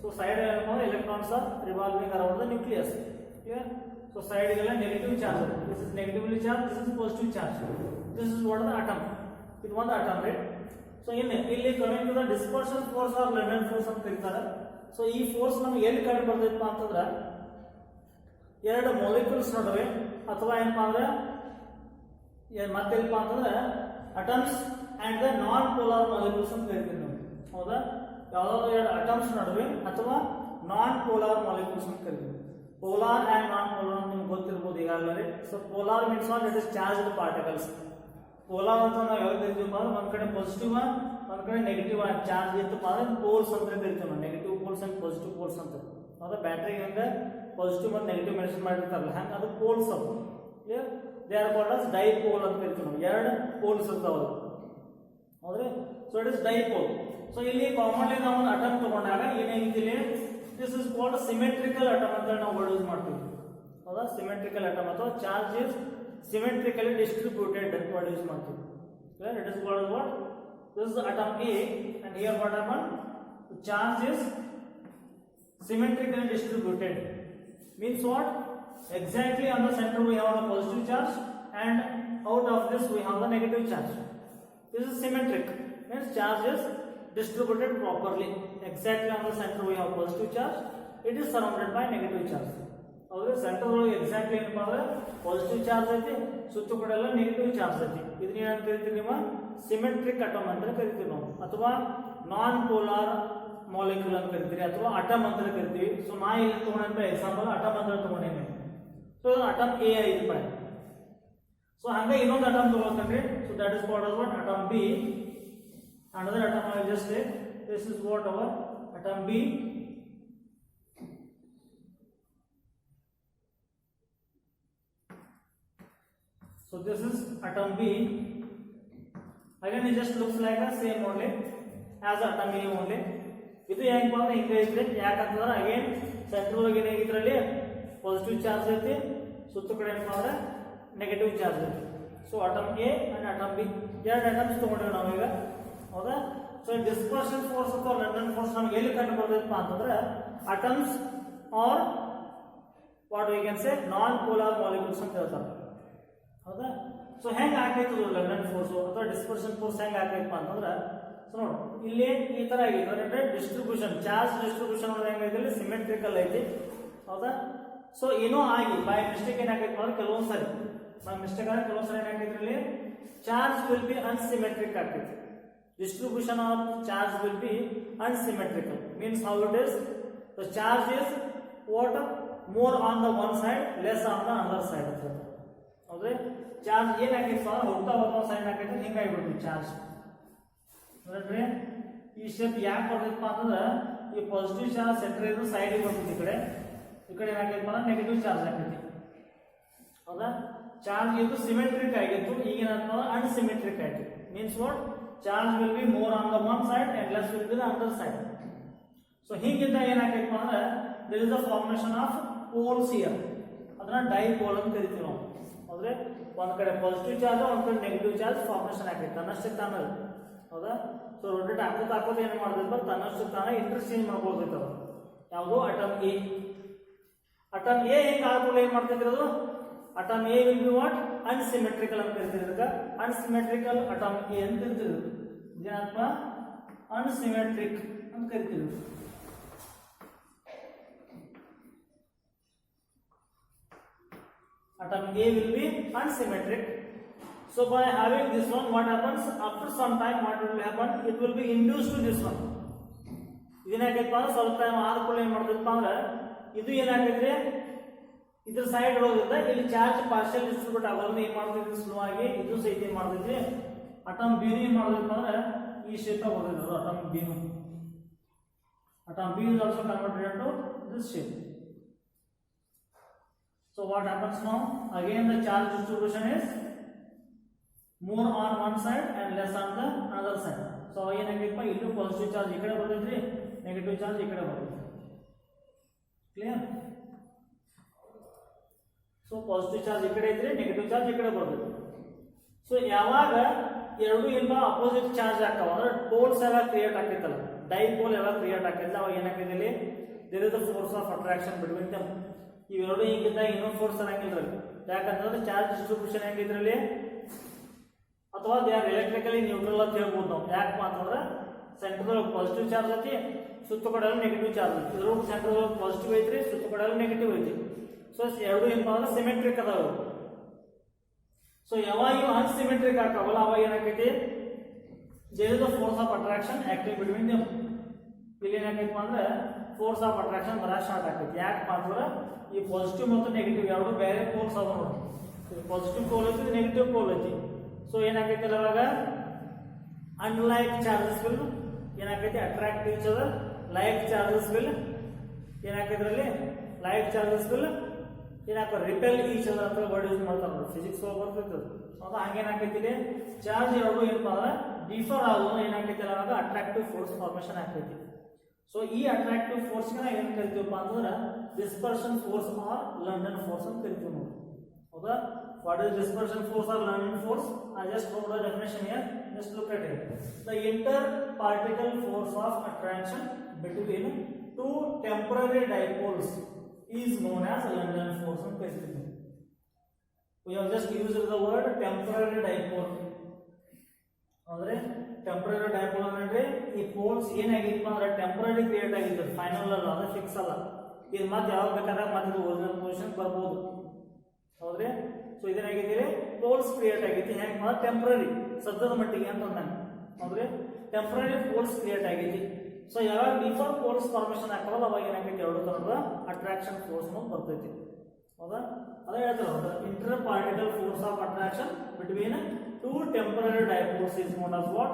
Speaker 1: So side electrons are revolving around the nucleus. Clear? So side is negative charge. This is negatively charged. This is positive charge. This is what the atom. It was the atom, right? So ಇಲ್ಲಿ coming to the dispersion force or London force ಅಂತ ಕರೀತಾರೆ. So ಈ force ನಮಗೆ ಎಲ್ಲಿ ಕಂಡು ಬರ್ತೈತಪ್ಪ ಅಂತಂದ್ರೆ ಎರಡು ಮಾಲಿಕ್ಯೂಲ್ಸ್ ನಡುವೆ ಅಥವಾ ಏನಪ್ಪಾ ಅಂದ್ರೆ ಮತ್ತೆಲ್ಲಪ್ಪ ಅಂತಂದ್ರೆ atoms and the non polar molecules ಅಂತ ಕರಿತೀವಿ ನಾವು. ಹೌದಾ? ಯಾವ್ದಾದ್ರು ಎರಡು ಅಟಮ್ಸ್ ನಡುವೆ ಅಥವಾ ನಾನ್ ಪೋಲಾರ್ ಮಾಲಿಕ್ಯೂಲ್ಸ್ ಅಂತ ಕರಿತೀವಿ. Polar and non-polar ನಿಮ್ಗೆ ಗೊತ್ತಿರಬಹುದು ಈಗಾಗಲೇ. So polar means what? It is charged particles. Polar ಅಂತ ನಾವು ಯಾವಾಗ ಕರಿತೀವಿ? ಒಂದ್ ಕಡೆ ಪಾಸಿಟಿವ್ ಒಂದ್ ಕಡೆ ನೆಗೆಟಿವ್ ಚಾರ್ಜ್ ಇತ್ತಪ್ಪ ಅಂದ್ರೆ ಪೋಲ್ಸ್ ಅಂತ ಕರಿತೀವಿ ನಾವು. Negative poles and positive poles ಅಂತ. ಹೌದಾ? ಬ್ಯಾಟ್ರಿ ಹೆಂಗ ಪಾಸಿಟಿವ್ ಮತ್ತು ನೆಗೆಟಿವ್ ಮೆನ್ಷನ್ ಮಾಡಿರ್ತಾರಲ್ಲ ಹಂಗ ಅದು ಪೋಲ್ಸ್ ಅವು. Clear? They are called as dipole ಅಂತ ಕರಿತೀವಿ ನಾವು. ಎರಡು ಪೋಲ್ಸ್ ಇರ್ತಾವ. ಹೌದ್ರಿ? So it is dipole. So ಇಲ್ಲಿ ಕಾಮನ್ಲಿ ನಾವು ಒಂದು ಅಟಮ್ ತಗೊಂಡಾಗ ಏನಾಗಿದ್ದಿಲ್ಲ? This is called a symmetrical atom ಅಂತ ನಾವು ಯೂಸ್ ಮಾಡ್ತೀವಿ. ಹೌದಾ? ಸಿಮೆಟ್ರಿಕಲ್ ಅಟಮ್ ಅಥವಾ charge is symmetrically distributed word use ಮಾಡ್ತೀವಿ. It is called what? This is atom A and here what happened? The charge is symmetrically distributed. Means what? exactly on the center we have the positive charge, and out of this we have the negative charge. This is symmetric, means charge is distributed properly. Exactly on the center we have positive charge, it is surrounded by negative charge. ಹೌದು, centre ಒಳಗೆ exactly ಏನಪ್ಪಾ ಅಂದ್ರೆ positive charge ಐತಿ, ಸುತ್ತ ಕಡೆ ಎಲ್ಲ negative charge ಐತಿ. ಇದನ್ನ ಏನಂತ ಕರಿತೀವಿ ನೀವು? ಸಿಮೆಟ್ರಿಕ್ ಅಟಮ್ ಅಂತ ಕರಿತೀವಿ ನಾವು, ಅಥವಾ ನಾನ್ ಪೋಲಾರ್ ಮಾಲಿಕ್ಯೂಲ್ ಅಂತ ಕರಿತೀವಿ, ಅಥವಾ ಅಟಮ್ ಅಂತ ಕರಿತೀವಿ. ಸೊ ನಾ ಇಲ್ಲಿ ತಗೊಂಡಂತ ಎಕ್ಸಾಂಪಲ್ ಅಟಮ್ ಅಂತ ತಗೊಂಡೇನೆ. ಸೊ ಅಟಮ್ ಎ ಐತಿ ಪಾಯಿಂಟ್. ಸೊ ಹಂಗ ಇನ್ನೊಂದು ಅಟಮ್ ತಗೊಳ್ತೇನೆ. So that is what as what atom B. Another atom I will just say this is what our atom B. So this is atom B. Again it just looks like the same only as atom A only. ಇದು ಹೆಂಗಪ್ಪ ಅಂದ್ರೆ ಹಿಂಗೆ ಐತ್ರಿ. ಯಾಕಂತಂದ್ರೆ again central ಒಳಗೆ ಏನಾಗಿದ್ರಲ್ಲಿ positive charge ಐತಿ, ಸುತ್ತ ಕಡೆ ಏನಪ್ಪ ಅಂದ್ರೆ ನೆಗೆಟಿವ್ ಚಾರ್ಜ್ ಐತಿ. So atom A and atom B ಎರಡು ಅಟಮ್ಸ್ ತಗೊಂಡ್ರಿ ನಾವೀಗ, ಹೌದಾ? ಸೊ ಡಿಸ್ಪರ್ಷನ್ ಫೋರ್ಸ್ ಅಥವಾ ಲಂಡನ್ ಫೋರ್ಸ್ ನಮ್ಗೆ ಎಲ್ಲಿ ಕಂಡು ಬರ್ತೈತಪ್ಪ ಅಂತಂದ್ರೆ atoms are what we can say non polar molecules ಅಂತ ಹೇಳ್ತಾರೆ, ಹೌದಾ? ಸೊ ಹೆಂಗೆ ಆಗ್ತೈತದು ಲಂಡನ್ ಫೋರ್ಸ್ ಅಥವಾ ಡಿಸ್ಪರ್ಷನ್ ಫೋರ್ಸ್ ಹೆಂಗೆ ಆಗ್ತೈತಪ್ಪ ಅಂತಂದ್ರೆ, ಸೊ ನೋಡಿ ಇಲ್ಲಿ ಈ ತರ ಆಗಿದೆ ಡಿಸ್ಟ್ರಿಬ್ಯೂಷನ್, ಚಾರ್ಜ್ ಡಿಸ್ಟ್ರಿಬ್ಯೂಷನ್ ಹೆಂಗೈತಿ ಸಿಮೆಟ್ರಿಕಲ್ ಐತಿ, ಹೌದಾ? ಸೊ ಏನೋ ಆಗಿ ಬೈ ಮಿಸ್ಟೇಕ್ ಏನಾಗೈತೆ ಅಂದ್ರೆ ಕೆಲವೊಂದ್ಸರಿ ಬೈ ಮಿಸ್ಟೇಕ್ ಆಗಿ ಕೆಲವೊಂದ್ಸರಿ ಏನಾಗೈತಿ ಇಲ್ಲಿ ಚಾರ್ಜ್ ವಿಲ್ ಬಿ ಅನ್ಸಿಮೆಟ್ರಿಕ್ ಆಗ್ತೈತಿ. Distribution of charge will be unsymmetrical. Means how it is? The charge is what? More on the one side, less on the other side. Okay? Charge ಏನಾಗಿತ್ತು ಹೋಗ್ತಾ ಹೋಗ್ತಾ side ಹಾಕಿದ್ರೆ ಹಿಂಗಾಗ್ಬಿಡ್ತು charge. ನೋಡ್ರಿ ಈ shape ಯಾಕೆ ಬರ್ತೈತಪ್ಪ ಅಂತಂದ್ರೆ ಈ ಪಾಸಿಟಿವ್ ಚಾರ್ಜ್ ಸೆಂಟರ್ ಇದ್ದು ಸೈಡಿಗೆ ಬರ್ತೈತಿ, ಈ ಕಡೆ ಏನಾಗೈತಪ್ಪ ಅಂದ್ರೆ ನೆಗೆಟಿವ್ ಚಾರ್ಜ್ ಆಗ್ತೈತಿ, ಹೌದಾ? ಚಾರ್ಜ್ ಇದು ಸಿಮೆಟ್ರಿಕ್ ಆಗಿತ್ತು, ಈಗ ಏನಂತ ಅನ್ಸಿಮೆಟ್ರಿಕ್ ಆಯ್ತು. Means what? Charge will be more on the one side and less will be the other side. So ಹೀಗಿದ್ದಾಗ ಏನಾಗೈತಪ್ಪ ಅಂದ್ರೆ there is a formation of poles here. ಅದನ್ನ ಡೈಪೋಲ್ ಅಂತ ಕರಿತೀವಿ ನಾವು, ಹೌದ್ರೆ? ಒಂದ್ ಕಡೆ ಪಾಸಿಟಿವ್ ಚಾರ್ಜ್, ಒಂದ್ ಕಡೆ ನೆಗೆಟಿವ್ ಚಾರ್ಜ್ ಫಾರ್ಮೇಶನ್ ಆಗೈತೆ ತನ್ನಷ್ಟಕ್ಕೆ ತಾನ, ಹೌದಾ? ಸೊ ರೊಟೇಟ್ ಹಾಕೋದು ಏನು ಮಾಡಿದ್ರೆ ತನ್ನಷ್ಟಕ್ಕೆ ತಾನ ಇಂಟರ್ಚೇಂಜ್ ಮಾಡ್ಕೊಳ್ತೈತೆ ಅದು. ಯಾವುದು? Atom A. ಅಟಮ್ ಎ ಹೆಂಗೆ ಆದ್ಮೇಲೆ ಏನ್ ಮಾಡ್ತೈತ್ರಿ ಅದು? Atom A will be what? ಅನ್ಸಿಮೆಟ್ರಿಕಲ್ ಅಂತ ಕರಿತೀವಿ. ಇದಕ್ಕೆ ಅನ್ಸಿಮೆಟ್ರಿಕಲ್ ಅಟಮ್ ಎ ಅಂತ ಕರಿತೀವಿ. ಏನಪ್ಪ? ಅನ್ಸಿಮೆಟ್ರಿಕ್ ಅಂತ ಕರಿತೀವಿ. Atom A will be unsymmetric. So by having this one, what happens? After some time, what will happen? It will be induced to this one. ಇದೇನಾಗೈತಪ್ಪ ಅಂದ್ರೆ ಸ್ವಲ್ಪ ಟೈಮ್ ಆದ್ಕೊಳ್ಳಿ ಏನ್ ಮಾಡ್ತೈತಪ್ಪ ಅಂದ್ರೆ ಇದು ಏನಾಗೈತ್ರಿ ಇದ್ರ ಸೈಡ್ ಇರೋದ್ರಿಂದ ಇಲ್ಲಿ ಚಾರ್ಜ್ ಪಾರ್ಷಿಯಲ್ ಡಿಸ್ಟ್ರಿಬ್ಯೂಟ್ ಆಗೋದ್ರಿಂದ ಏನ್ ಮಾಡ್ತೈತಿ ಸ್ಲೋ ಆಗಿ ಇದು ಸಹಿತ ಏನ್ ಮಾಡ್ತೈತಿ ಅಟಮ್ ಬಿ ಏನ್ ಮಾಡ್ತೈತಪ್ಪ ಅಂದ್ರೆ ಈ ಶೇಪ್ ಹೋಗೋದು atom B. Atom B is also converted into this shape. So what happens now? Again the charge distribution is more on one side and less on the other side. So ಏನಾಗೈತಪ್ಪ ಇಲ್ಲೂ positive charge ಈ ಕಡೆ ಬರ್ತೈತ್ರಿ, negative charge ಈ ಕಡೆ ಬರ್ತೈತಿ. Clear? So positive charge ಈ ಕಡೆ ಐತ್ರಿ, ನೆಗೆಟಿವ್ ಚಾರ್ಜ್ ಈ ಕಡೆ ಬರ್ತೈತಿ. ಸೊ ಯಾವಾಗ ಎರಡು ಏನಪ್ಪ ಅಪೋಸಿಟ್ ಚಾರ್ಜ್ ಆಗ್ತಾವ ಅಂದ್ರೆ ಪೋಲ್ಸ್ ಎಲ್ಲ ಕ್ರಿಯೇಟ್ ಆಗ್ತೈತಲ್ಲ, ಡೈಪೋಲ್ ಎಲ್ಲ ಕ್ರಿಯೇಟ್ ಆಗ್ತೈತೆ, ಅವಾಗ ಏನಾಗ್ತೈತಿ ಇಲ್ಲಿ there is the force of attraction between them. ಇವೆರಡು ಹಿಂಗಿದ್ದಾಗ ಇನ್ನೂ ಫೋರ್ಸ್ ಅನ್ನಂಗಿಲ್ರಿ, ಯಾಕಂತಂದ್ರೆ ಚಾರ್ಜ್ ಡಿಸ್ಟ್ರಿಬ್ಯೂಷನ್ ಹೆಂಗಿದ್ರಲ್ಲಿ ಅಥವಾ ದೇ ಆರ್ ಎಲೆಕ್ಟ್ರಿಕಲಿ ನ್ಯೂಟ್ರಲ್ ಅಂತ ಹೇಳ್ಬೋದು ನಾವು. ಯಾಕಪ್ಪ ಅಂತಂದ್ರೆ ಸೆಂಟರ್ ಪಾಸಿಟಿವ್ ಚಾರ್ಜ್ ಐತಿ, ಸುತ್ತ ಕಡೆ ನೆಗೆಟಿವ್ ಚಾರ್ಜ್ ಐತಿ. ಇದ್ರ ಸೆಂಟರ್ ಪಾಸಿಟಿವ್ ಐತ್ರಿ, ಸುತ್ತ ಕಡೆ ನೆಗೆಟಿವ್ ಐತಿ. ಸೊ ಎರಡು ಏನಪ್ಪ ಅಂದ್ರೆ ಸಿಮೆಟ್ರಿಕ್ ಅದಾವ. ಸೊ ಯಾವಾಗ ಇವು ಅನ್ಸಿಮೆಟ್ರಿಕ್ ಆಗ್ತಾವಲ್ಲ ಅವಾಗ ಏನಾಗೈತಿ there is the force of attraction active between them. ಇಲ್ಲಿ ಏನಾಗೈತಪ್ಪ ಅಂದ್ರೆ ಫೋರ್ಸ್ ಆಫ್ ಅಟ್ರಾಕ್ಷನ್ ಬರ ಸ್ಟಾರ್ಟ್ ಆಗ್ತೈತಿ. ಯಾಕಪ್ಪ ಅಂತಂದ್ರೆ ಈ ಪಾಸಿಟಿವ್ ಮತ್ತು ನೆಗೆಟಿವ್ ಎರಡು ಬೇರೆ ಪೋಲ್ಸ್ ಅವ ನೋಡಿ. ಪಾಸಿಟಿವ್ ಪೋಲ್ ಐತಿ, ನೆಗೆಟಿವ್ ಪೋಲ್ ಐತಿ. ಸೊ ಏನಾಗೈತಿ ಅವಾಗ ಅನ್ಲೈಕ್ ಚಾರ್ಜಸ್ ವಿಲ್ ಏನಾಗೈತಿ attract each other, like charges will ಏನಾಗೈತ್ರಲ್ಲಿ ಲೈಕ್ ಚಾರ್ಜಸ್ ವಿಲ್ ಏನಾಕ ರಿಪೆಲ್ ಈಚ್ ಅದರ್ ಅಂತ ವರ್ಡ್ ಯೂಸ್ ಮಾಡ್ತಾರೆ ನೋಡಿ, ಫಿಸಿಕ್ಸ್ ಒಳಗೆ ಬರ್ತೈತೆ ಅದು. ಹಂಗೇನಾಗೈತಿ ಚಾರ್ಜ್ ಎರಡು ಏನಪ್ಪ ಅಂದ್ರೆ ಡಿಫರ್ ಆಗೋದು ಏನಾಗೈತಿ ಅವಾಗ ಅಟ್ರಾಕ್ಟಿವ್ ಫೋರ್ಸ್ ಫಾರ್ಮೇಶನ್ ಆಗ್ತೈತಿ. ಸೊ ಈ ಅಟ್ರಾಕ್ಟಿವ್ ಫೋರ್ಸ್ ಏನ್ ಕರಿತೀವಪ್ಪ ಅಂತಂದ್ರೆ dispersion force or London force ಅಂತ ಕರಿತೀವಿ ನೋಡಿ, ಹೌದಾ? What is dispersion force or London force? I just wrote the definition here, just look at it. The interparticle force of attraction between two temporary dipoles is known as London force ಅಂತ ಕರೀತೀವಿ. We have just used the word temporary dipole. ಅಂದ್ರೆ temporary dipole ಅಂದ್ರೆ ಈ poles ಏನಾಗಿತ್ತು ಅಂದ್ರೆ temporary create ಆಗಿತ್ತು, final ಅಲ್ಲ, ಅದು ಫಿಕ್ಸ್ ಅಲ್ಲ. ಇದು ಮತ್ತೆ ಯಾವಾಗ ಬೇಕಾದಾಗ ಮತ್ತೆ ಇದು ಒರಿಜಿನಲ್ ಪೊಸಿಷನ್ ಬರ್ಬೋದು. ಹೌದ್ರಿ? ಸೊ ಇದೇನಾಗಿದ್ದೀರಿ ಪೋಲ್ಸ್ ಕ್ರಿಯೇಟ್ ಆಗೈತಿ. ಹೆಂಗ್ ಅಂದ್ರೆ ಟೆಂಪರರಿ ಸದ್ಯದ ಮಟ್ಟಿಗೆ ಅಂತ ನಾನು. ಹೌದ್ರಿ? ಟೆಂಪರರಿ ಪೋಲ್ಸ್ ಕ್ರಿಯೇಟ್ ಆಗೈತಿ. ಸೊ ಯಾವಾಗ ಬಿಫೋರ್ ಪೋಲ್ಸ್ ಫಾರ್ಮೇಶನ್ ಹಾಕಲ್ಲ ಅವಾಗ ಏನಾಗೈತಿ ಎರಡು ತರದ ಅಟ್ರಾಕ್ಷನ್ ಫೋರ್ಸ್ ಅನ್ನೋದು ಬರ್ತೈತಿ. ಹೌದಾ? ಅದೇ ಹೇಳ್ತಾರೆ inter particle force of attraction between two temporary dipoles is known as what?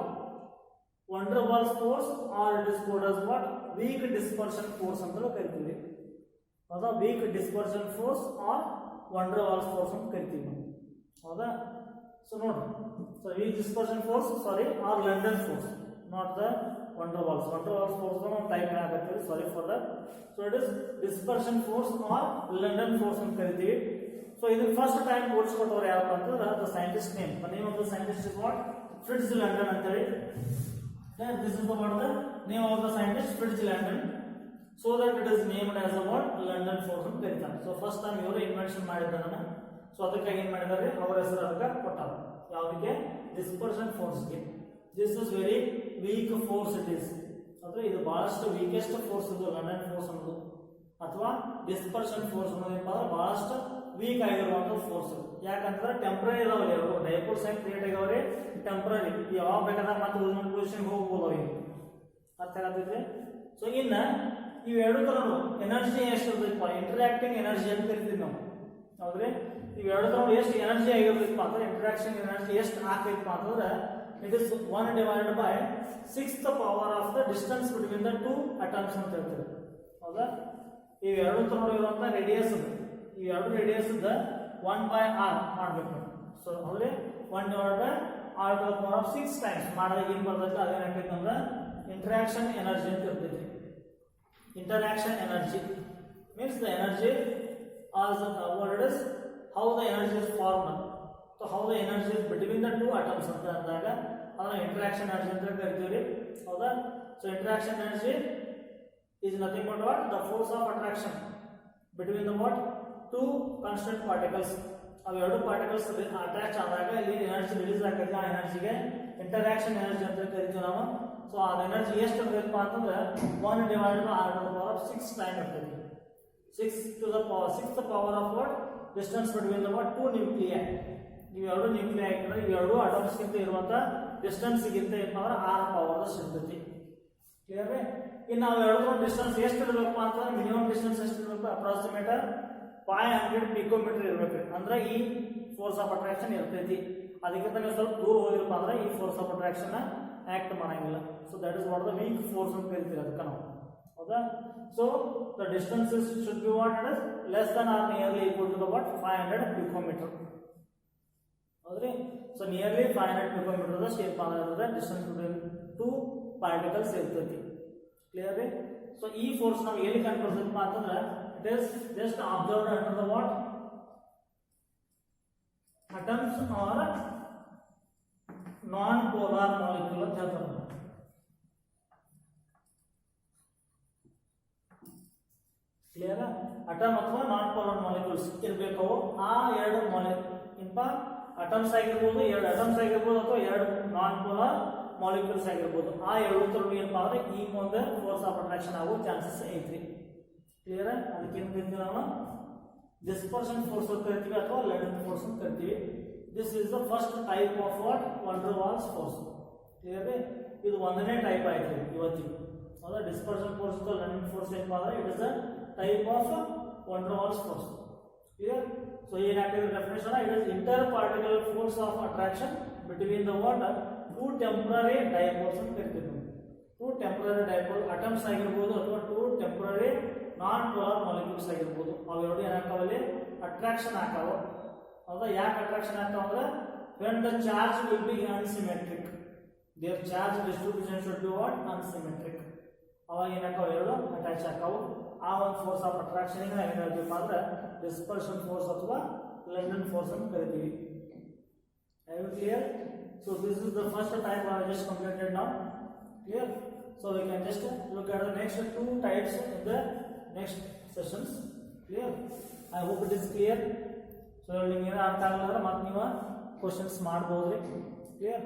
Speaker 1: van der Waals force, or it is called as what? Weak dispersion force ಅಂತ ಕರಿತೀವಿ. ಹೌದಾ? weak dispersion force or van der Waals force ಅಂತ ಕರಿತೀವಿ. ಹೌದಾ? So ನೋಡ್ರಿ, so weak dispersion force sorry or London force, not the van der Waals. van der Waals force ನಾವು type ಮಾಡಕತ್ತೀವಿ, sorry for that. So it is dispersion force or London force ಅಂತ ಕರಿತೀವಿ. So ಇದು first time ಓಡಿಸ್ಕೊಟ್ಟವ್ರು ಯಾರಪ್ಪ ಅಂತಂದ್ರೆ the scientist name, the name of the scientist is what? Fritz London ಅಂತ ಹೇಳಿ. This is the what the name of the scientist, Fritz London, so that it is named as a what? London force ಅಂತ ಕರೀತಾರೆ. So first time ಇವರು invention ಮಾಡಿದ್ದಾರನ್ನ, so ಅದಕ್ಕಾಗಿ ಏನ್ ಮಾಡಿದ್ದಾರೆ ಅವರ ಹೆಸರು ಅದಕ್ಕೆ ಕೊಟ್ಟಾರೆ. ಯಾವುದಕ್ಕೆ? ಡಿಸ್ಪರ್ಷನ್ ಫೋರ್ಸ್ಗೆ. This is very weak force it is. ಅಂದ್ರೆ ಇದು ಬಹಳಷ್ಟು ವೀಕೆಸ್ಟ್ ಫೋರ್ಸ್ ಇದು ಲಂಡನ್ ಫೋರ್ಸ್ ಅನ್ನೋದು, ಅಥವಾ ಡಿಸ್ಪರ್ಷನ್ ಫೋರ್ಸ್ ಅನ್ನೋದೇನಪ್ಪ ಅಂದ್ರೆ ಬಹಳಷ್ಟು ವೀಕ್ ಆಗಿರುವಂತ ಫೋರ್ಸ್. ಯಾಕಂದ್ರೆ ಟೆಂಪರರಿ ಇದಾವಲ್ಲಿ ಅವರು ಡೈಪೋಲ್ಸ್ ಹೆಂಗ್ ಕ್ರಿಯೇಟ್ ಆಗ್ಯಾವ್ರಿ ಟೆಂಪರರಿ, ಯಾವಾಗ ಬೇಕಾದಾಗ ಮತ್ತೆ ಒರಿಜಿನಲ್ ಪೊಸಿಷನ್ ಹೋಗ್ಬೋದು ಅವ್ರಿಗೆ. ಅರ್ಥ ಆಗತ್ತೈತಿ? ಸೊ ಇನ್ನ ಇವೆರಡು ತರ ಎನರ್ಜಿ ಎಷ್ಟು ಇರ್ತೈತಪ್ಪ? ಇಂಟರಾಕ್ಟಿಂಗ್ ಎನರ್ಜಿ ಅಂತ ಕರಿತೀವಿ ನಾವು. ಹೌದ್ರಿ? ಇವೆರಡು ತರ ಎಷ್ಟು ಎನರ್ಜಿ ಆಗಿರ್ತೈತಪ್ಪ ಅಂದ್ರೆ ಇಂಟರಾಕ್ಷನ್ ಎನರ್ಜಿ ಎಷ್ಟು ಆಗ್ತೈತಪ್ಪ ಅಂತಂದ್ರೆ it is 1 divided by 6th power of the distance between the two atoms ಅಂತ ಹೇಳ್ತೀವಿ. ಹೌದಾ? ಇವೆರಡು ತರ ಇರುವಂತ ರೇಡಿಯಸ್, ಈ ಎರಡು ರೇಡಿಯಸ್ 1/r ಮಾಡಬೇಕು. ಸೊ ಹೌದ್ರಿ? 1 divided by r to the power of 6 times ಮಾಡಿದಾಗ ಏನ್ ಬರ್ತೈತೆ ಅದೇನಾಗ್ತೈತೆ ಅಂದ್ರೆ ಇಂಟರಾಕ್ಷನ್ ಎನರ್ಜಿ ಅಂತ ಇರ್ತೈತಿ. Interaction energy means the energy as what it is, how the energy is formed. So how the energy is between the two atoms ಅಂತ ಅಂದಾಗ ಅದನ್ನ interaction energy ಅಂತ ಕರಿತೀವಿ. ಹೌದಾ? So interaction energy is nothing but what? The force of attraction between the what? Two constant particles. ಅವು ಎರಡು particles attract ಆದಾಗ ಇಲ್ಲಿ ಎನರ್ಜಿ ರಿಲೀಸ್ ಆಗ್ತೈತಿ. ಆ ಎನರ್ಜಿಗೆ ಇಂಟರಾಕ್ಷನ್ ಎನರ್ಜಿ ಅಂತ ಕರಿತೀವಿ ನಾವು. ಸೊ ಆ ಎನರ್ಜಿ ಎಷ್ಟು ಇರಬೇಕಪ್ಪ ಅಂತಂದ್ರೆ 1 divided by r to the power of 6 time ಇರ್ತೈತಿ. 6 to the power 6th power of what? Distance between the what? Two nuclei. ಇವೆರಡು ನ್ಯೂಕ್ಲಿಯೈ ಆಗಿದ್ರೆ ಇವೆರಡು ಅಟಾಮ್ಸ್ ಗಿಂತ ಇರುವಂತ ಡಿಸ್ಟೆನ್ಸ್ ಗಿಂತ ಏನಪ್ಪ ಅಂದ್ರೆ r ಪವರ್ ಇರ್ತೈತಿ. ಕ್ಲಿಯರ್ ರೀ? ಇನ್ನು ನಾವು ಎರಡು ಡಿಸ್ಟೆನ್ಸ್ ಎಷ್ಟು ಇರಬೇಕಪ್ಪ ಅಂತಂದ್ರೆ ಮಿನಿಮಮ್ ಡಿಸ್ಟೆನ್ಸ್ ಎಷ್ಟು ಇರಬೇಕು? ಅಪ್ರಾಕ್ಸಿಮೇಟ್ 500 ಪಿಕೋಮೀಟರ್ ಇರಬೇಕು. ಅಂದ್ರೆ ಈ ಫೋರ್ಸ್ ಆಫ್ ಅಟ್ರಾಕ್ಷನ್ ಇರ್ತೈತಿ. ಅದಕ್ಕಿಂತ ನೀವು ಸ್ವಲ್ಪ ದೂರ ಹೋಗಿರಪ್ಪ ಅಂದ್ರೆ ಈ ಫೋರ್ಸ್ ಆಫ್ ಅಟ್ರಾಕ್ಷನ್ ಆಕ್ಟ್ ಮಾಡಂಗಿಲ್ಲ. So that is what the weak force ಅಂತ ಕರಿತೀವಿ ಅದಕ್ಕೆ ನಾವು. ಹೌದಾ? So the distances should be what it is less than or nearly equal to the what? 500 picometer. ಹೌದ್ರಿ? ಸೊ ನಿಯರ್ಲಿ 500 ಪಿಕೋಮೀಟರ್ ಏನಪ್ಪ ಅಂದ್ರೆ distance between two particles ಇರ್ತೈತಿ. Clear ರೀ? ಸೊ ಈ ಫೋರ್ಸ್ ನಾವು ಎಲ್ಲಿ ಕಂಡುಹಿಡಿದಪ್ಪ ಅಂತಂದ್ರೆ it is just observed under the what? Atoms or non-polar molecule ಅಂತ ಹೇಳ್ತಾರೆ. ಕ್ಲಿಯರ್? ಅಟಮ್ ಅಥವಾ ನಾನ್ ಪೋಲಾರ್ ಮಾಲಿಕ್ಯೂಲ್ಸ್ ಇರಬೇಕು. ಆ ಎರಡು ಏನಪ್ಪ ಅಟಮ್ಸ್ ಆಗಿರ್ಬೋದು, ಎರಡು ಅಟಮ್ಸ್ ಆಗಿರ್ಬೋದು, ಅಥವಾ ಎರಡು ನಾನ್ ಪೋಲಾರ್ ಮಾಲಿಕ್ಯೂಲ್ಸ್ ಆಗಿರ್ಬೋದು. ಆ ಎರಡು ತರ ಏನಪ್ಪ ಅಂದ್ರೆ ಈ ಮುಂದೆ ಫೋರ್ಸ್ ಆಫ್ ಅಟ್ರಾಕ್ಷನ್ ಆಗೋ ಚಾನ್ಸಸ್ ಐತ್ರಿ. ಕ್ಲಿಯರ್? ಅದಕ್ಕೆ ಏನು ಕರಿತೀವಿ ನಾವು? ಡಿಸ್ಪರ್ಷನ್ ಫೋರ್ಸ್ ಅಂತ ಕರಿತೀವಿ ಅಥವಾ ಲಂಡನ್ ಫೋರ್ಸ್ ಅಂತ ಕರಿತೀವಿ. This is the first type of what? van der Waals force. Clear? ಇದು ಒಂದನೇ ಟೈಪ್ ಆಯ್ತು ಇವತ್ತಿಗೆ. ಹೌದಾ? ಡಿಸ್ಪರ್ಷನ್ ಫೋರ್ಸ್ ಅಥವಾ ಲಂಡನ್ ಫೋರ್ಸ್ ಏನಪ್ಪ ಅಂದ್ರೆ it is a type of van der Waals force. Clear? So ಏನಾಗ್ತದೆ definition? It is inter particle force of attraction between the what? Two temporary dipoles ಅಂತ ಕರಿತೀವಿ. ಟೂ ಟೆಂಪರರಿ ಡೈಪೋಲ್ ಅಟಮ್ಸ್ ಆಗಿರ್ಬೋದು ಅಥವಾ two temporary non polar molecules ಆಗಿರ್ಬೋದು. ಅವೆರಡು ಏನಾಗ್ತಾವಲ್ಲಿ attraction ಆಗ್ತಾವ. ಹೌದಾ? ಯಾಕೆ ಅಟ್ರಾಕ್ಷನ್ ಆಗ್ತಾವ ಅಂದ್ರೆ when the charge will be unsymmetric, their charge distribution should be what? Unsymmetric. ಅವಾಗ ಏನಾಗ್ತಾವ? ಎರಡು ಅಟ್ಯಾಚ್ ಆಗ್ತಾವು. ಆ ಒಂದು ಫೋರ್ಸ್ ಆಫ್ ಅಟ್ರಾಕ್ಷನ್ ನಾವು ಏನು ಹೇಳ್ತೀವಿ ಅಂದ್ರೆ ಡಿಸ್ಪರ್ಷನ್ ಫೋರ್ಸ್ ಅಥವಾ ಲಂಡನ್ ಫೋರ್ಸ್ ಅಂತ ಕರಿತೀವಿ. Are you clear? So this is the first type I just completed now. Clear? So we can just look at the next two types in the next sessions. Clear. I hope it is clear. So ನಿಮ್ಗೆ ಏನೋ ಅರ್ಥ ಆಗಲ್ಲ ಅಂದ್ರೆ ಮತ್ತೆ ನೀವು questions ಮಾಡ್ಬೋದು ರೀ. Clear.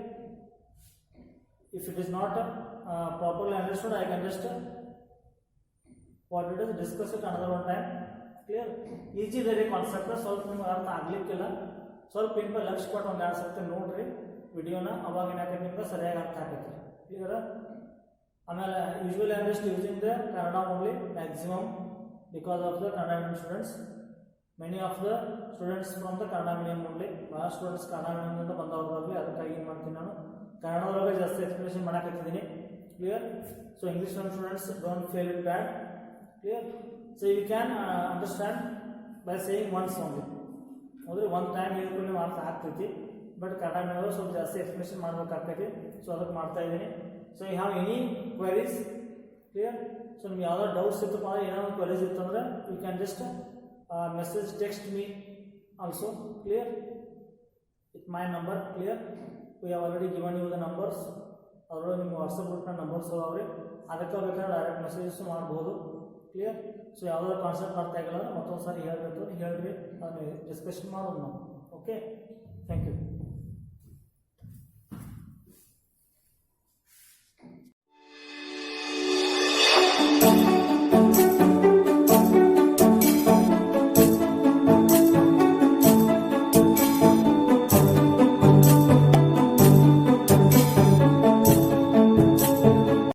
Speaker 1: If it is not properly understood I can just what it is discuss it another one time. Clear. Easy ಇದೆ ರೀ ಕಾನ್ಸೆಪ್ಟ್. ಸ್ವಲ್ಪ ನಿಮ್ಗೆ ಅರ್ಥ ಆಗ್ಲಿಕ್ಕಿಲ್ಲ, ಸ್ವಲ್ಪ ಇಂಪ ಲಕ್ಷ್ಯ ಕೊಟ್ಟು ಒಂದು 2 ಸರ್ತಿ ನೋಡ್ರಿ ವಿಡಿಯೋನ, ಅವಾಗ ಏನಾಗೈತೆ ನಿಮ್ಗೆ ಸರಿಯಾಗಿ ಅರ್ಥ ಆಗೈತೆ. ಕ್ಲಿಯರ್. ಆಮೇಲೆ usually I am just using the Kannada only maximum because of the Kannada medium students. Many of the students from the Kannada medium only. ಭಾಳ ಸ್ಟೂಡೆಂಟ್ಸ್ ಕನ್ನಡ ಮೀಡಿಯಂದಿಂದ ಬಂದವ್ರಾಗಲಿ, ಅದಕ್ಕಾಗಿ ಏನು ಮಾಡ್ತೀನಿ ನಾನು ಕನ್ನಡದೊಳಗೆ ಜಾಸ್ತಿ ಎಕ್ಸ್ಪ್ಲೇಷನ್ ಮಾಡಕತ್ತಿದ್ದೀನಿ. Clear. So English students don't feel it bad. Clear. So you can understand by saying once only. ಹೌದ್ರಿ, ಒಂದು ಟೈಮ್ ಹೇಳ್ಕೊಂಡು ನೀವು ಅರ್ಥ ಆಗ್ತೈತಿ. ಬಟ್ ಕನ್ನಡ ಸ್ವಲ್ಪ ಜಾಸ್ತಿ ಎಕ್ಸ್ಪ್ಲೇಷನ್ ಮಾಡ್ಬೇಕಾಗ್ತೈತಿ. ಸೊ ಅದಕ್ಕೆ ಮಾಡ್ತಾ ಇದ್ದೀನಿ. So you have any queries? Clear. So ನಿಮ್ಗೆ ಯಾವ್ದಾದ್ರು ಡೌಟ್ಸ್ ಇತ್ತಪ್ಪ ಅಂದ್ರೆ, ಏನೋ ಒಂದು ಕ್ವೆರೀಸ್ ಇತ್ತಂದ್ರೆ you can just message text me also. Clear. With my number. Clear. We have already given you the numbers. ಅದರೊಳಗೆ ನಿಮ್ಮ ವಾಟ್ಸಪ್ ಗ್ರೂಪ್ನ ನಂಬರ್ಸ್ ಅವ್ರಿ, ಅದಕ್ಕೆ ಬೇಕಾದ್ರೆ ಡೈರೆಕ್ಟ್ ಮೆಸೇಜಸ್ ಮಾಡ್ಬೋದು. ಕ್ಲಿಯರ್. ಸೊ ಯಾವುದಾದ್ರು ಕಾನ್ಸೆಪ್ಟ್ ಅರ್ಥ ಆಗಿಲ್ಲ ಅಂದ್ರೆ ಮತ್ತೊಂದು ಸಾರಿ ಹೇಳ್ಬೇಕು ಹೇಳ್ರಿ, ಅದನ್ನು ಡಿಸ್ಕಷನ್ ಮಾಡೋದು ನಾವು. Okay, thank you.